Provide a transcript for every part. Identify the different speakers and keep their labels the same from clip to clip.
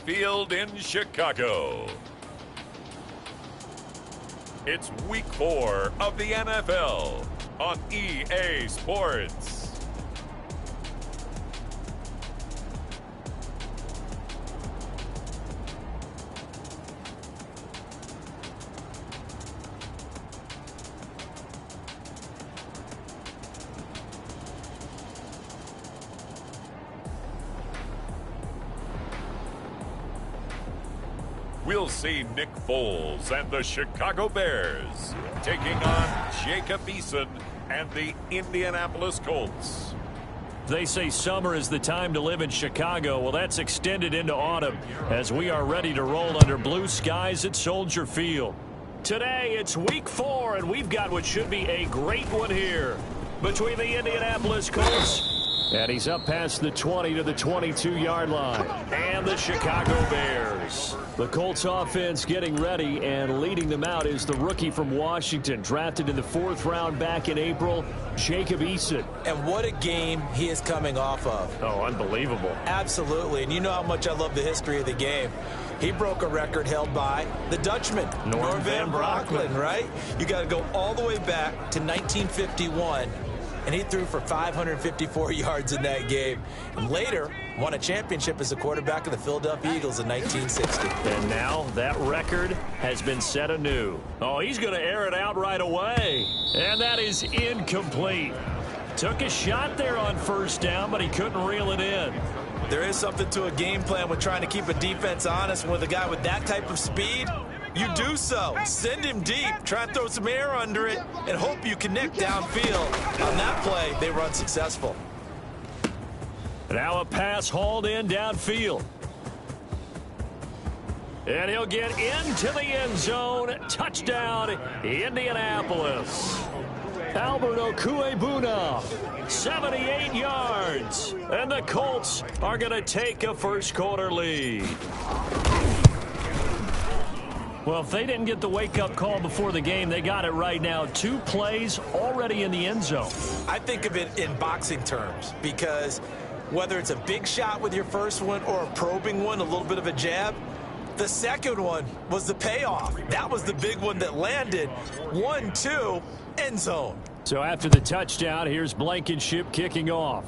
Speaker 1: Field in Chicago. It's Week 4 of the NFL on EA Sports. We'll see Nick Foles and the Chicago Bears taking on Jacob Eason and the Indianapolis Colts.
Speaker 2: They say summer is the time to live in Chicago. Well, that's extended into autumn as we are ready to roll under blue skies at Soldier Field. Today, it's Week 4, and we've got what should be a great one here between the Indianapolis Colts, and he's up past the 20 to the 22-yard line, and the Chicago Bears. The Colts offense getting ready, and leading them out is the rookie from Washington, drafted in the 4th round back in April, Jacob Eason.
Speaker 3: And what a game he is coming off of.
Speaker 2: Oh, unbelievable.
Speaker 3: Absolutely, and you know how much I love the history of the game. He broke a record held by the Dutchman, Norm Van Brocklin, right? You got to go all the way back to 1951. And he threw for 554 yards in that game. And later, won a championship as a quarterback of the Philadelphia Eagles in 1960.
Speaker 2: And now that record has been set anew. Oh, he's going to air it out right away. And that is incomplete. Took a shot there on first down, but he couldn't reel it in.
Speaker 3: There is something to a game plan with trying to keep a defense honest. With a guy with that type of speed, you do so. Send him deep, try and throw some air under it, and hope you connect downfield. On that play, they were unsuccessful.
Speaker 2: Now a pass hauled in downfield. And he'll get into the end zone. Touchdown, Indianapolis. Albert Okwuegbunam, 78 yards. And the Colts are going to take a first-quarter lead. Well, if they didn't get the wake-up call before the game, they got it right now. 2 plays already in the end zone.
Speaker 3: I think of it in boxing terms because whether it's a big shot with your first one or a probing one, a little bit of a jab, the second one was the payoff. That was the big one that landed. 1-2, end zone.
Speaker 2: So after the touchdown, here's Blankenship kicking off.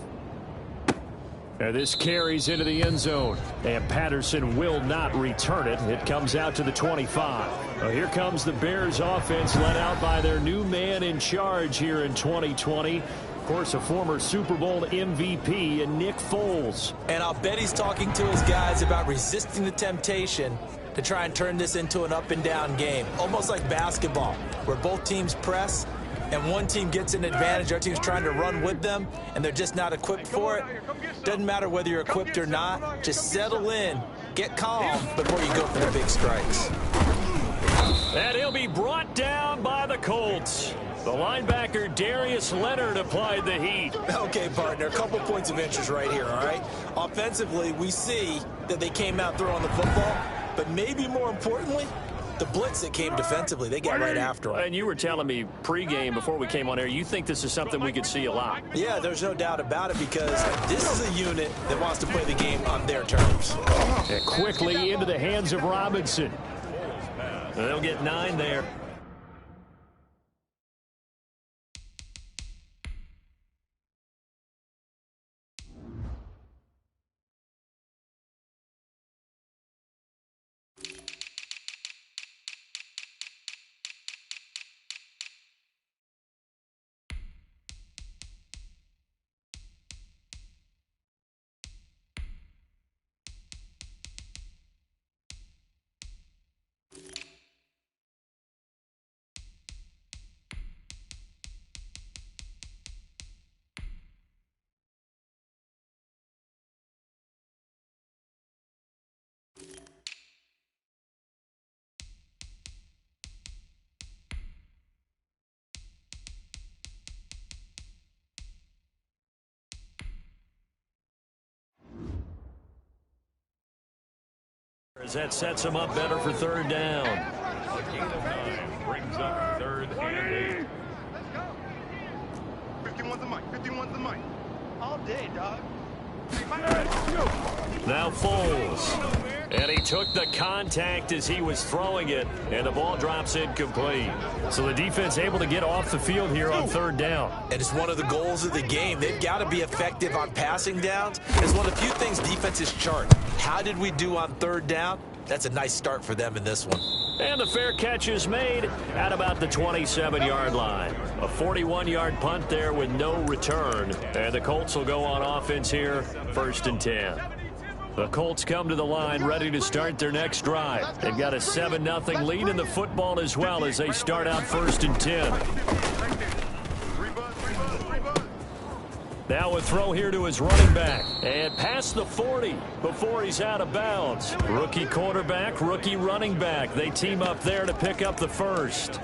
Speaker 2: And this carries into the end zone, and Patterson will not return it. It comes out to the 25. Well, here comes the Bears offense, led out by their new man in charge here in 2020. Of course, a former Super Bowl MVP in Nick Foles.
Speaker 3: And I'll bet he's talking to his guys about resisting the temptation to try and turn this into an up-and-down game, almost like basketball, where both teams press, and one team gets an advantage, our team's trying to run with them, and they're just not equipped for it. Doesn't matter whether you're equipped or not. Just settle in, get calm before you go for the big strikes.
Speaker 2: And he'll be brought down by the Colts. The linebacker Darius Leonard applied the heat.
Speaker 3: Okay, partner, a couple points of interest right here, all right? Offensively, we see that they came out throwing the football, but maybe more importantly, the blitz that came defensively, they got right after him.
Speaker 2: And you were telling me pregame before we came on air, you think this is something we could see a lot.
Speaker 3: Yeah, there's no doubt about it because this is a unit that wants to play the game on their terms.
Speaker 2: And quickly into the hands of Robinson. They'll get 9 there. As that sets him up better for 3rd down.
Speaker 1: A gain of 9 brings up 3rd and 8.
Speaker 4: 51's the mic. 51's the mic. All day, dog.
Speaker 2: Now Foles. And he took the contact as he was throwing it, and the ball drops incomplete. So the defense able to get off the field here on third down.
Speaker 3: And it's one of the goals of the game. They've got to be effective on passing downs. It's one of the few things defenses chart. How did we do on third down? That's a nice start for them in this one.
Speaker 2: And the fair catch is made at about the 27-yard line. A 41-yard punt there with no return. And the Colts will go on offense here, 1st and 10. The Colts come to the line ready to start their next drive. They've got a 7-0 lead in the football as well as they start out 1st and 10. Now a throw here to his running back. And past the 40 before he's out of bounds. Rookie quarterback, rookie running back. They team up there to pick up the first.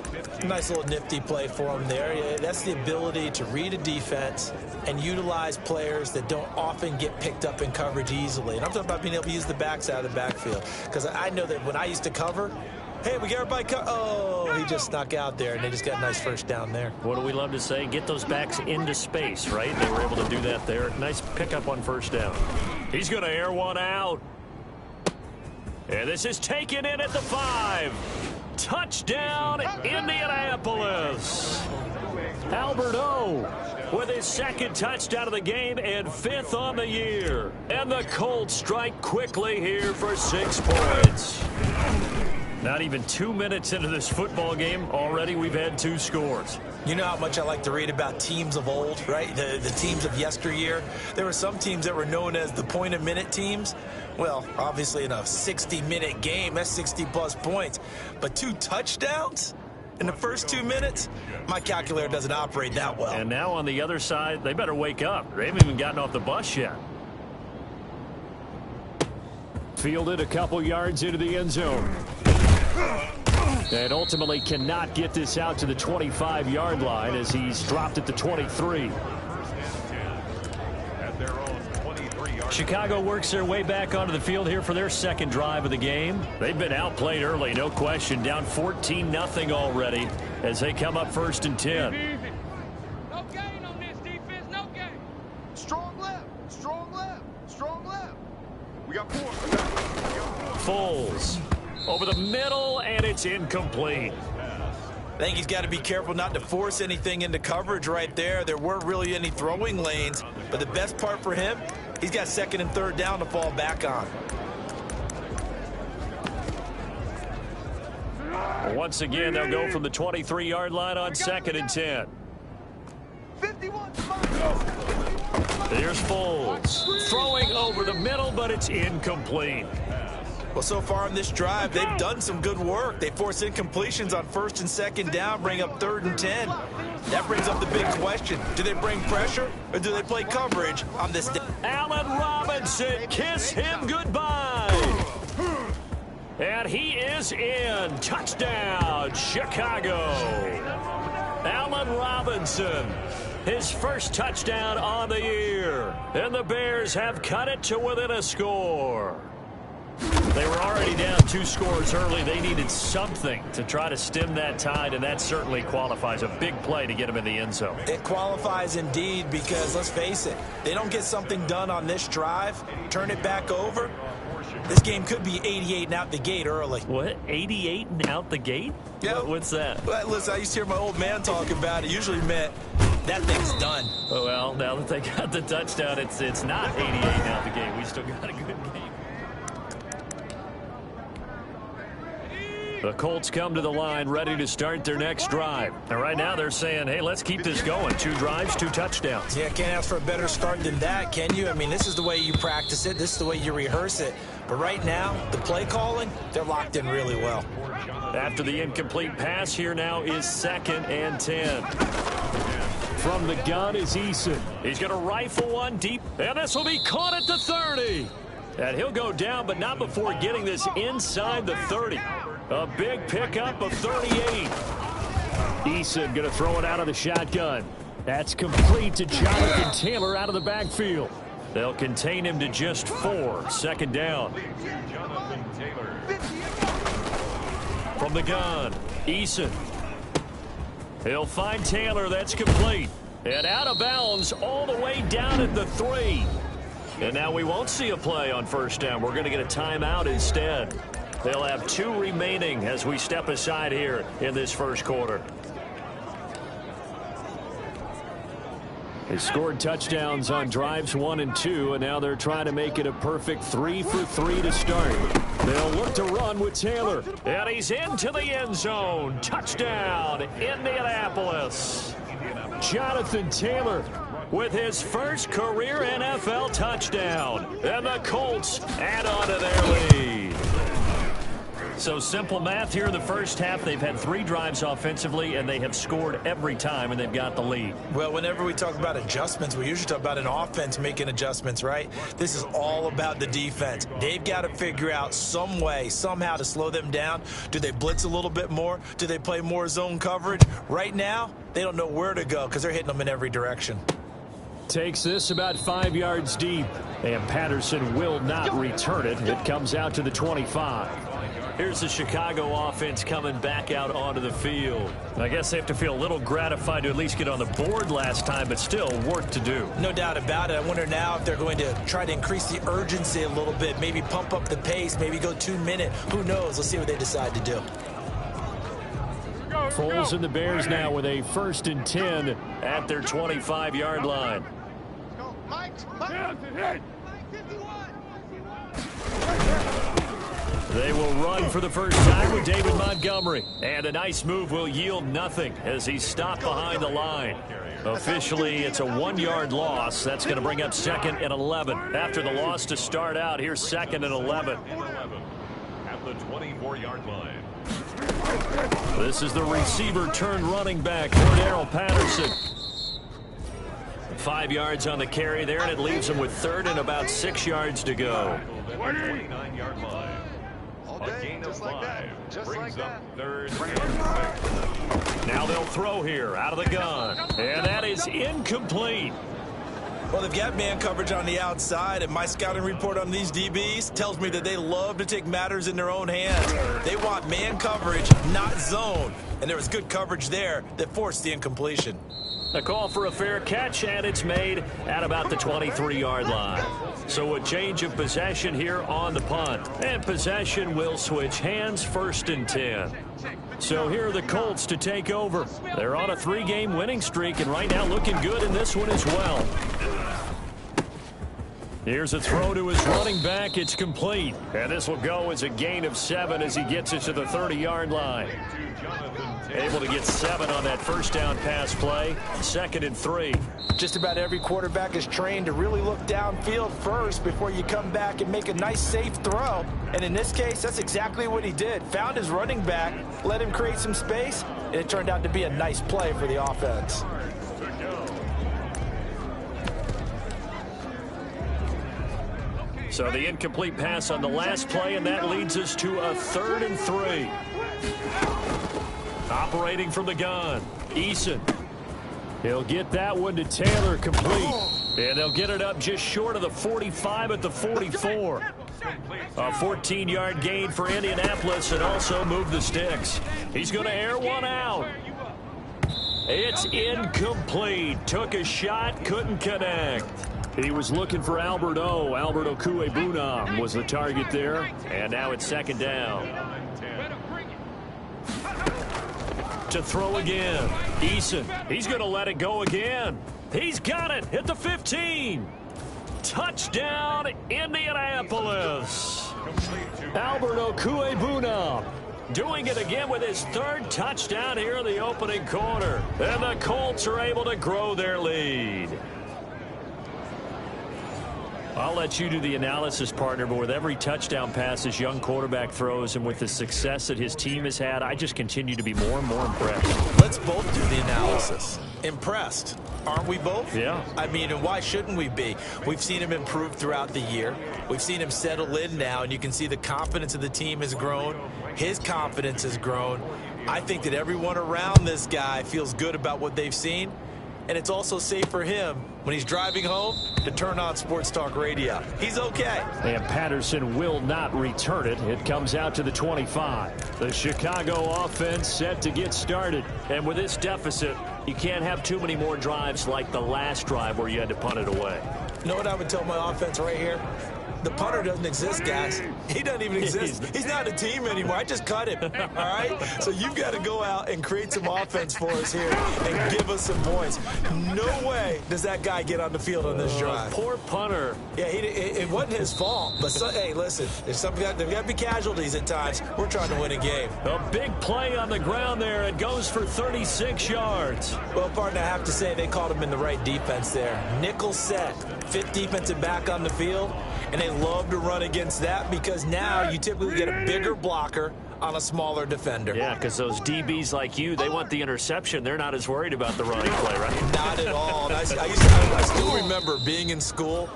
Speaker 3: Nice little nifty play for him there. Yeah, that's the ability to read a defense and utilize players that don't often get picked up in coverage easily. And I'm talking about being able to use the backs out of the backfield. Because I know that when I used to cover, hey, we got everybody oh, he just snuck out there, and they just got a nice first down there.
Speaker 2: What do we love to say? Get those backs into space, right? They were able to do that there. Nice pickup on first down. He's going to air one out. And this is taken in at the 5. Touchdown, Indianapolis. Albert O with his 2nd touchdown of the game and 5th on the year. And the Colts strike quickly here for 6 points. Not even 2 minutes into this football game, already we've had 2 scores.
Speaker 3: You know how much I like to read about teams of old, right? The teams of yesteryear. There were some teams that were known as the point-a-minute teams. Well, obviously in a 60-minute game, that's 60-plus points. But 2 touchdowns in the first 2 minutes? My calculator doesn't operate that well.
Speaker 2: And now on the other side, they better wake up. They haven't even gotten off the bus yet. Fielded a couple yards into the end zone. And ultimately cannot get this out to the 25-yard line as he's dropped at the 23. Chicago works their way back onto the field here for their 2nd drive of the game. They've been outplayed early, no question. Down 14-0 already as they come up 1st and 10.
Speaker 4: No gain on this defense, no gain. Strong left, strong left, strong left. We got 4.
Speaker 2: Foles over the middle, and it's incomplete.
Speaker 3: I think he's got to be careful not to force anything into coverage right there. There weren't really any throwing lanes, but the best part for him, he's got 2nd and 3rd down to fall back on.
Speaker 2: Once again, they'll go from the 23-yard line on 2nd and 10.
Speaker 4: 51.
Speaker 2: Here's Foles throwing over the middle, but it's incomplete.
Speaker 3: Well, so far in this drive, they've done some good work. They force incompletions on 1st and 2nd down, bring up 3rd and 10. That brings up the big question. Do they bring pressure or do they play coverage on this day?
Speaker 2: Allen Robinson, kiss him goodbye. And he is in. Touchdown, Chicago. Allen Robinson, his 1st touchdown on the year. And the Bears have cut it to within a score. They were already down 2 scores early. They needed something to try to stem that tide, and that certainly qualifies. A big play to get them in the end zone.
Speaker 3: It qualifies indeed because, let's face it, they don't get something done on this drive, turn it back over, this game could be 88 and out the gate early.
Speaker 2: What? 88 and out the gate?
Speaker 3: Yeah.
Speaker 2: What's that?
Speaker 3: Well, listen, I used to hear my old man talk about it. Usually meant that thing's done.
Speaker 2: Oh, well, now that they got the touchdown, it's not 88 and out the gate. We still got a good game. The Colts come to the line ready to start their next drive. And right now they're saying, hey, let's keep this going. 2 drives, 2 touchdowns.
Speaker 3: Yeah, can't ask for a better start than that, can you? I mean, this is the way you practice it. This is the way you rehearse it. But right now, the play calling, they're locked in really well.
Speaker 2: After the incomplete pass, here now is 2nd and 10. From the gun is Eason. He's going to rifle one deep, and this will be caught at the 30. And he'll go down, but not before getting this inside the 30. A big pickup of 38. Eason going to throw it out of the shotgun. That's complete to Jonathan Taylor out of the backfield. They'll contain him to just 4. 2nd down. From the gun, Eason. He'll find Taylor. That's complete. And out of bounds all the way down at the 3. And now we won't see a play on first down. We're going to get a timeout instead. They'll have 2 remaining as we step aside here in this first quarter. They scored touchdowns on drives 1 and 2, and now they're trying to make it a perfect 3 for 3 to start. They'll look to run with Taylor, and he's into the end zone. Touchdown, Indianapolis. Jonathan Taylor with his first career NFL touchdown, and the Colts add on to their lead. So simple math here in the first half. They've had 3 drives offensively, and they have scored every time, and they've got the lead.
Speaker 3: Well, whenever we talk about adjustments, we usually talk about an offense making adjustments, right? This is all about the defense. They've got to figure out some way, somehow to slow them down. Do they blitz a little bit more? Do they play more zone coverage? Right now, they don't know where to go because they're hitting them in every direction.
Speaker 2: Takes this about 5 yards deep, and Patterson will not return it. It comes out to the 25. Here's the Chicago offense coming back out onto the field. I guess they have to feel a little gratified to at least get on the board last time, but still work to do.
Speaker 3: No doubt about it. I wonder now if they're going to try to increase the urgency a little bit, maybe pump up the pace, maybe go 2-minute. Who knows? Let's see what they decide to do.
Speaker 2: Foles and the Bears now with a 1st and 10 at their 25-yard line. They will run for the first time with David Montgomery. And a nice move will yield nothing as he's stopped behind the line. Officially, it's a 1-yard loss. That's going to bring up 2nd and 11. After the loss to start out, here's 2nd and 11.
Speaker 1: At the 24-yard line.
Speaker 2: This is the receiver turned running back, Cordarrelle Patterson. 5 yards on the carry there, and it leaves him with 3rd and about 6 yards to go.
Speaker 1: 29-yard line. A gain of 5 brings up 3rd and 6.
Speaker 2: Now they'll throw here out of the gun, and that is incomplete.
Speaker 3: Well, they've got man coverage on the outside, and my scouting report on these DBs tells me that they love to take matters in their own hands. They want man coverage, not zone. And there was good coverage there that forced the incompletion.
Speaker 2: A call for a fair catch, and it's made at about the 23-yard line. So a change of possession here on the punt. And possession will switch hands, 1st and 10. So here are the Colts to take over. They're on a 3-game winning streak, and right now looking good in this one as well. Here's a throw to his running back. It's complete. And this will go as a gain of 7 as he gets it to the 30-yard line. Able to get 7 on that first down pass play. 2nd and 3.
Speaker 3: Just about every quarterback is trained to really look downfield first before you come back and make a nice, safe throw. And in this case, that's exactly what he did. Found his running back, let him create some space, and it turned out to be a nice play for the offense.
Speaker 2: So the incomplete pass on the last play, and that leads us to a 3rd and 3. Operating from the gun, Eason. He'll get that one to Taylor, complete. And they'll get it up just short of the 45 at the 44. A 14-yard gain for Indianapolis and also move the sticks. He's going to air one out. It's incomplete. Took a shot, couldn't connect. He was looking for Albert O. Albert Okwuegbunam was the target there. And now it's 2nd down. To throw again. Eason, he's going to let it go again. He's got it at the 15. Touchdown, Indianapolis. Albert Okwuegbunam doing it again with his 3rd touchdown here in the opening quarter. And the Colts are able to grow their lead. I'll let you do the analysis, partner, but with every touchdown pass this young quarterback throws and with the success that his team has had, I just continue to be more and more impressed.
Speaker 3: Let's both do the analysis. Impressed. Aren't we both?
Speaker 2: Yeah.
Speaker 3: I mean, and why shouldn't we be? We've seen him improve throughout the year. We've seen him settle in now, and you can see the confidence of the team has grown. His confidence has grown. I think that everyone around this guy feels good about what they've seen. And it's also safe for him when he's driving home to turn on Sports Talk Radio. He's okay.
Speaker 2: And Patterson will not return it. It comes out to the 25. The Chicago offense set to get started. And with this deficit, you can't have too many more drives like the last drive where you had to punt it away.
Speaker 3: You know what I would tell my offense right here? The punter doesn't exist, guys. He doesn't even exist. He's not a team anymore. I just cut him, all right? So you've got to go out and create some offense for us here and give us some points. No way does that guy get on the field on this drive.
Speaker 2: Poor punter.
Speaker 3: Yeah, it wasn't his fault. But, hey, listen, there's got to be casualties at times. We're trying to win a game.
Speaker 2: A big play on the ground there. It goes for 36 yards.
Speaker 3: Well, partner, I have to say they called him in the right defense there. Nickel set, fifth defensive back on the field. And they love to run against that because now you typically get a bigger blocker on a smaller defender.
Speaker 2: Yeah, because those DBs like you, they want the interception. They're not as worried about the running play, right?
Speaker 3: Not at all. And I still remember being in school,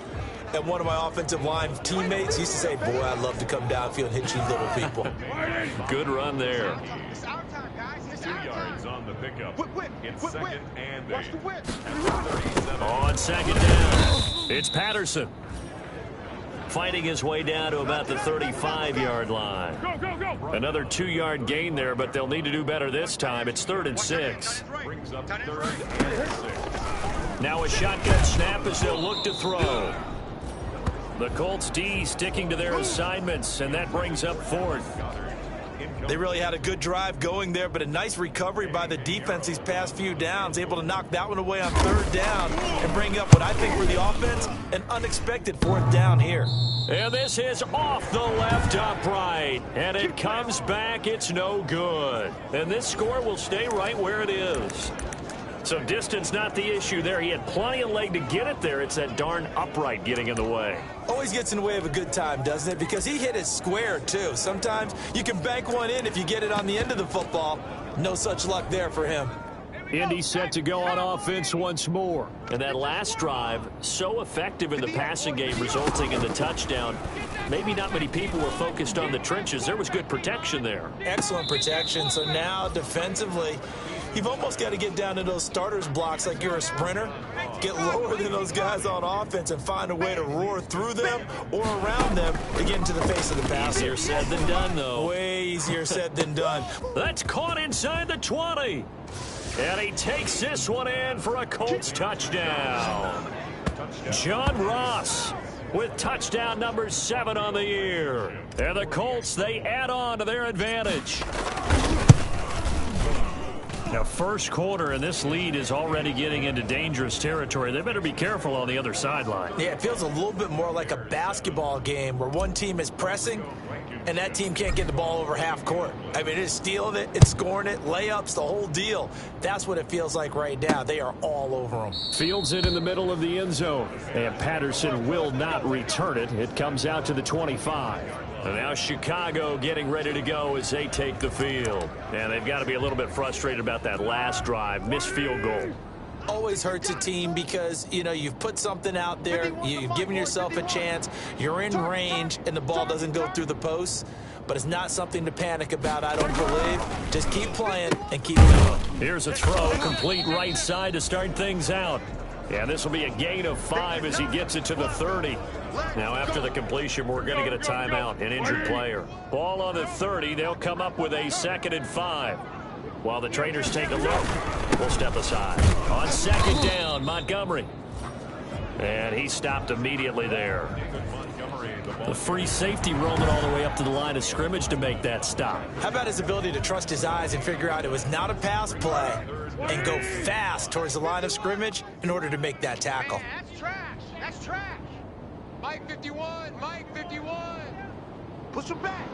Speaker 3: and one of my offensive line teammates used to say, boy, I'd love to come downfield and hit you little people.
Speaker 2: Good run there.
Speaker 4: It's our time, guys. It's
Speaker 1: 2
Speaker 4: our
Speaker 1: yards
Speaker 4: time.
Speaker 1: on the pickup.
Speaker 4: Whip.
Speaker 1: It's
Speaker 4: Whip.
Speaker 1: second and
Speaker 4: Watch
Speaker 1: 8.
Speaker 4: the whip.
Speaker 2: On second down, it's Patterson. Fighting his way down to about the 35-yard line.
Speaker 4: Go.
Speaker 2: Another 2-yard gain there, but they'll need to do better this time. It's 3rd and 6.
Speaker 1: Brings up 3rd and 6.
Speaker 2: Now a shotgun snap as they'll look to throw. The Colts D sticking to their assignments, and that brings up 4th.
Speaker 3: They really had a good drive going there, but a nice recovery by the defense these past few downs, able to knock that one away on 3rd down and bring up what I think for the offense, an unexpected 4th down here.
Speaker 2: And this is off the left upright, and it comes back. It's no good. And this score will stay right where it is. So distance not the issue there. He had plenty of leg to get it there. It's that darn upright getting in the way.
Speaker 3: Always gets in the way of a good time, doesn't it? Because he hit it square, too. Sometimes you can bank one in if you get it on the end of the football. No such luck there for him.
Speaker 2: Indy set to go on offense once more. And that last drive, so effective in the passing game, resulting in the touchdown. Maybe not many people were focused on the trenches. There was good protection there.
Speaker 3: Excellent protection. So now, defensively, you've almost got to get down to those starters blocks like you're a sprinter. Get lower than those guys on offense and find a way to roar through them or around them to get into the face of the passer.
Speaker 2: Easier said than done, though.
Speaker 3: Way easier said than done.
Speaker 2: That's caught inside the 20. And he takes this one in for a Colts touchdown. John Ross with touchdown number 7 on the year. And the Colts, they add on to their advantage. Now, first quarter, and this lead is already getting into dangerous territory. They better be careful on the other sideline.
Speaker 3: Yeah, it feels a little bit more like a basketball game where one team is pressing and that team can't get the ball over half court. I mean, it's stealing it, it's scoring it, layups, the whole deal. That's what it feels like right now. They are all over them.
Speaker 2: Fields it in the middle of the end zone, and Patterson will not return it. It comes out to the 25. And now Chicago getting ready to go as they take the field. And they've got to be a little bit frustrated about that last drive, missed field goal.
Speaker 3: Always hurts a team because, you know, you've put something out there, you've given yourself a chance, you're in range, and the ball doesn't go through the posts. But it's not something to panic about, I don't believe. Just keep playing and keep going.
Speaker 2: Here's a throw, complete right side to start things out. Yeah, this will be a gain of 5 as he gets it to the 30. Now, after the completion, we're going to get a timeout, an injured player. Ball on the 30. They'll come up with a 2nd and 5. While the trainers take a look, we'll step aside. On 2nd down, Montgomery. And he stopped immediately there. The free safety roaming all the way up to the line of scrimmage to make that stop.
Speaker 3: How about his ability to trust his eyes and figure out it was not a pass play and go fast towards the line of scrimmage in order to make that tackle?
Speaker 4: Man, that's trash. That's trash. Mike 51. Mike 51. Push him back.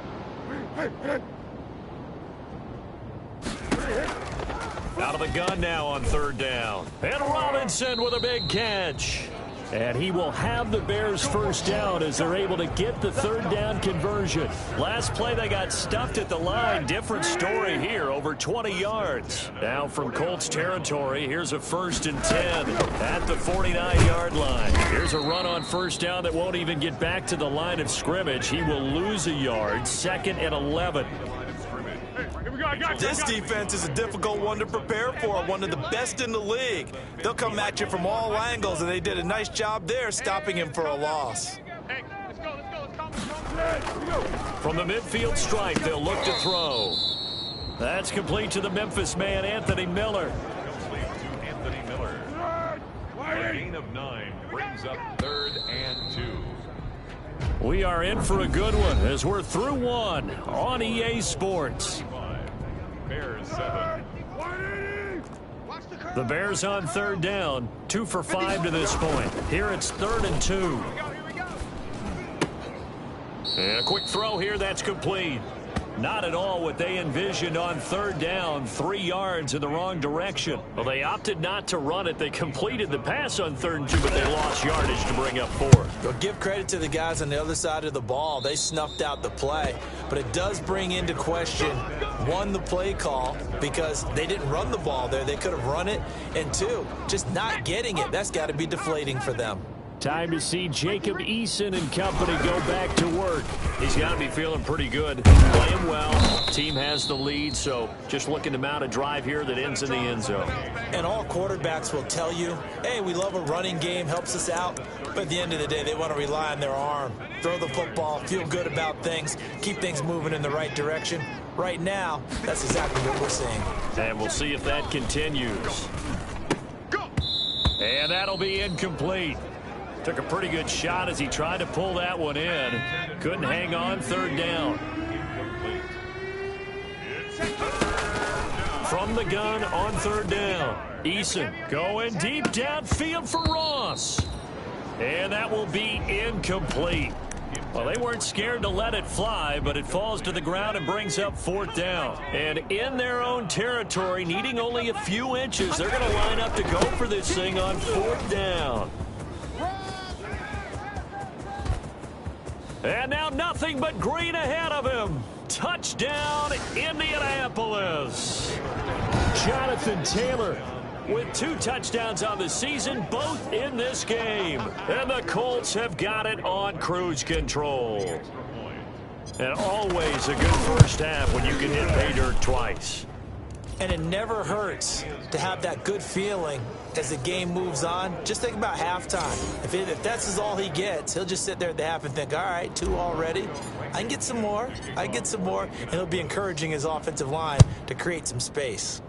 Speaker 2: Out of the gun now on 3rd down. And Robinson with a big catch. And he will have the Bears first down as they're able to get the 3rd down conversion. Last play, they got stuffed at the line. Different story here, over 20 yards. Now from Colts territory, here's a 1st and 10 at the 49-yard line. Here's a run on 1st down that won't even get back to the line of scrimmage. He will lose a yard, 2nd and 11.
Speaker 3: This defense is a difficult one to prepare for, one of the best in the league. They'll come at you from all angles, and they did a nice job there stopping him for a loss.
Speaker 4: Hey, let's go.
Speaker 2: From the midfield stripe, they'll look to throw. That's complete to the Memphis man, Anthony Miller.
Speaker 1: gain of 9 brings up 3rd and 2.
Speaker 2: We are in for a good one as we're through one on EA Sports.
Speaker 1: Bears 7.
Speaker 2: The Bears on 3rd down, 2 for 5 to this point. Here it's 3rd and 2. And a quick throw here, that's complete. Not at all what they envisioned on 3rd down, 3 yards in the wrong direction. Well, they opted not to run it. They completed the pass on 3rd and 2, but they lost yardage to bring up 4.
Speaker 3: Well, give credit to the guys on the other side of the ball. They snuffed out the play, but it does bring into question, 1, the play call, because they didn't run the ball there. They could have run it, and 2, just not getting it. That's got to be deflating for them.
Speaker 2: Time to see Jacob Eason and company go back to work. He's got to be feeling pretty good. Playing well. Team has the lead, so just looking to mount a drive here that ends in the end zone.
Speaker 3: And all quarterbacks will tell you, hey, we love a running game, helps us out. But at the end of the day, they want to rely on their arm. Throw the football, feel good about things, keep things moving in the right direction. Right now, that's exactly what we're seeing.
Speaker 2: And we'll see if that continues. And that'll be incomplete. Took a pretty good shot as he tried to pull that one in. Couldn't hang on 3rd down. From the gun on 3rd down. Eason going deep downfield for Ross. And that will be incomplete. Well, they weren't scared to let it fly, but it falls to the ground and brings up 4th down. And in their own territory, needing only a few inches, they're going to line up to go for this thing on 4th down. And now nothing but green ahead of him. Touchdown, Indianapolis. Jonathan Taylor with 2 touchdowns on the season, both in this game. And the Colts have got it on cruise control. And always a good first half when you can hit pay dirt twice.
Speaker 3: And it never hurts to have that good feeling as the game moves on. Just think about halftime. If that's all he gets, he'll just sit there at the half and think, all right, 2 already. I can get some more. I can get some more. And he'll be encouraging his offensive line to create some space.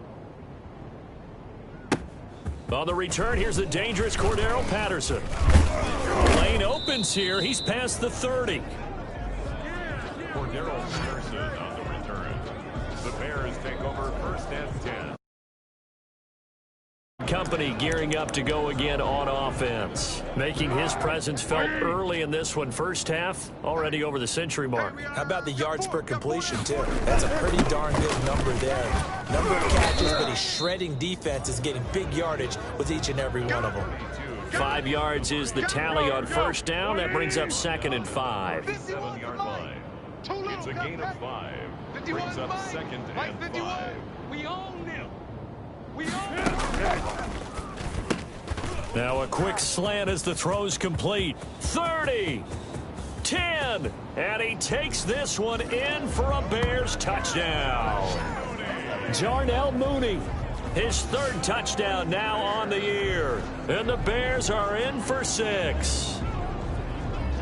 Speaker 2: On the return, here's the dangerous Cordero Patterson. Lane opens here. He's past the 30.
Speaker 1: Cordero Patterson on the return. The Bears take over 1st and 10.
Speaker 2: Company gearing up to go again on offense. Making his presence felt early in this one. First half, already over the century mark.
Speaker 3: How about the yards per completion, too? That's a pretty darn good number there. Number of catches, but he's shredding defenses, getting big yardage with each and every one of them.
Speaker 2: 5 yards is the tally on 1st down. That brings up 2nd and 5.
Speaker 1: 7-yard line. It's a gain of 5. Brings up 2nd and 5.
Speaker 4: We own them. We own them.
Speaker 2: Now a quick slant as the throw's complete. 30, 10, and he takes this one in for a Bears touchdown. Darnell Mooney, his 3rd touchdown now on the year. And the Bears are in for 6.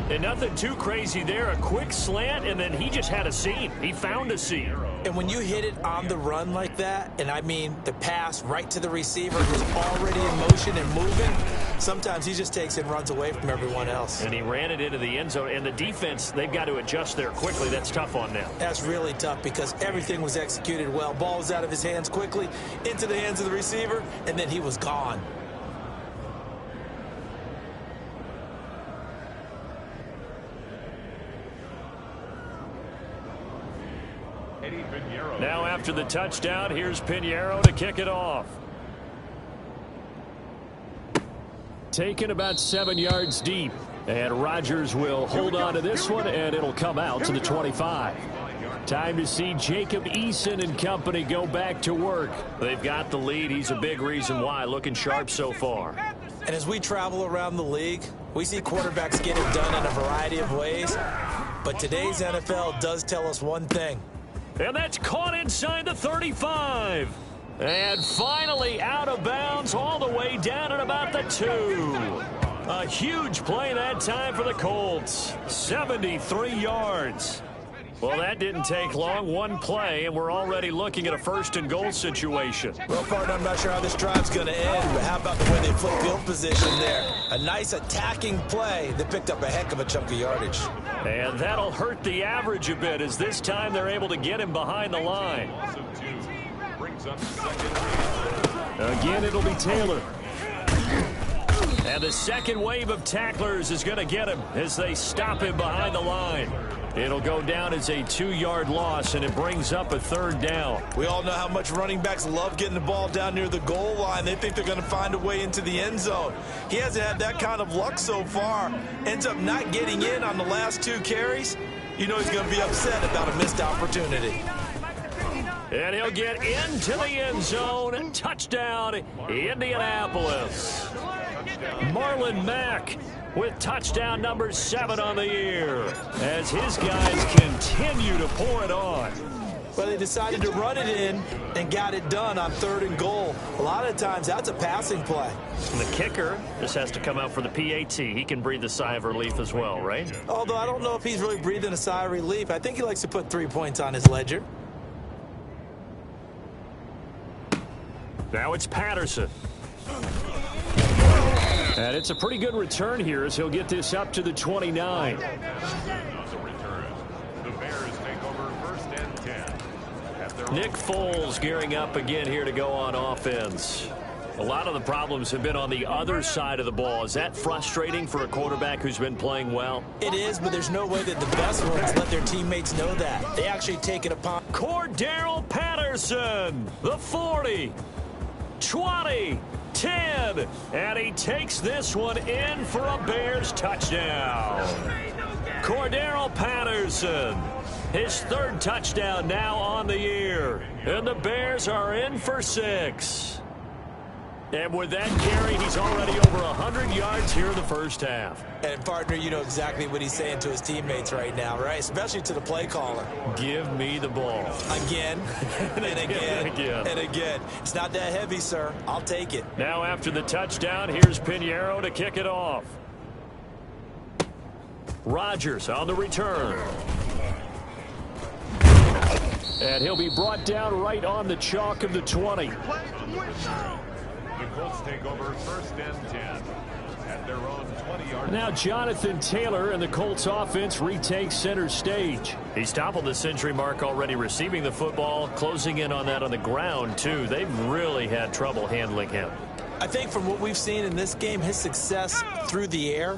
Speaker 2: And nothing too crazy there. A quick slant, and then he just had a seam. He found a seam.
Speaker 3: And when you hit it on the run like that, and I mean the pass right to the receiver who's already in motion and moving, sometimes he just takes it and runs away from everyone else.
Speaker 2: And he ran it into the end zone. And the defense, they've got to adjust there quickly. That's tough on them.
Speaker 3: That's really tough because everything was executed well. Ball was out of his hands quickly, into the hands of the receiver, and then he was gone.
Speaker 2: Now after the touchdown, here's Pinheiro to kick it off. Taken about 7 yards deep. And Rodgers will hold on to this one, and it'll come out to the 25. Time to see Jacob Eason and company go back to work. They've got the lead. He's a big reason why. Looking sharp so far.
Speaker 3: And as we travel around the league, we see quarterbacks get it done in a variety of ways. But today's NFL does tell us one thing.
Speaker 2: And that's caught inside the 35. And finally out of bounds all the way down at about the 2. A huge play that time for the Colts. 73 yards. Well, that didn't take long. One play, and we're already looking at a first-and-goal situation.
Speaker 3: Well, partner, I'm not sure how this drive's going to end, but how about the way they flip field position there? A nice attacking play that picked up a heck of a chunk of yardage.
Speaker 2: And that'll hurt the average a bit, as this time they're able to get him behind the line. Again, it'll be Taylor. And the second wave of tacklers is going to get him as they stop him behind the line. It'll go down as a 2-yard loss, and it brings up a third down.
Speaker 3: We all know how much running backs love getting the ball down near the goal line. They think they're going to find a way into the end zone. He hasn't had that kind of luck so far. Ends up not getting in on the last 2 carries. You know he's going to be upset about a missed opportunity.
Speaker 2: And he'll get into the end zone. Touchdown, Indianapolis. Marlon Mack with touchdown number 7 on the year as his guys continue to pour it on.
Speaker 3: Well, they decided to run it in and got it done on 3rd and goal. A lot of times that's a passing play.
Speaker 2: And the kicker just has to come out for the PAT. He can breathe a sigh of relief as well, right?
Speaker 3: Although I don't know if he's really breathing a sigh of relief. I think he likes to put 3 points on his ledger.
Speaker 2: Now it's Patterson. And it's a pretty good return here as he'll get this up to the 29.
Speaker 1: The return. The Bears take over 1st and 10.
Speaker 2: Nick Foles gearing up again here to go on offense. A lot of the problems have been on the other side of the ball. Is that frustrating for a quarterback who's been playing well?
Speaker 3: It is, but there's no way that the best ones let their teammates know that. They actually take it upon.
Speaker 2: Cordarrelle Patterson, the 40, 20, 10, and he takes this one in for a Bears touchdown. Cordarrelle Patterson, his 3rd touchdown now on the year, and the Bears are in for 6. And with that carry, he's already over 100 yards here in the first half.
Speaker 3: And, partner, you know exactly what he's saying to his teammates right now, right? Especially to the play caller.
Speaker 2: Give me the ball.
Speaker 3: Again, and again, and again. It's not that heavy, sir. I'll take it.
Speaker 2: Now after the touchdown, here's Pinheiro to kick it off. Rodgers on the return. And he'll be brought down right on the chalk of the 20.
Speaker 1: The Colts take over 1st and 10 at their own 20-yard.
Speaker 2: Now Jonathan Taylor and the Colts offense retakes center stage. He's toppled the century mark already receiving the football, closing in on that on the ground too. They've really had trouble handling him.
Speaker 3: I think from what we've seen in this game, his success through the air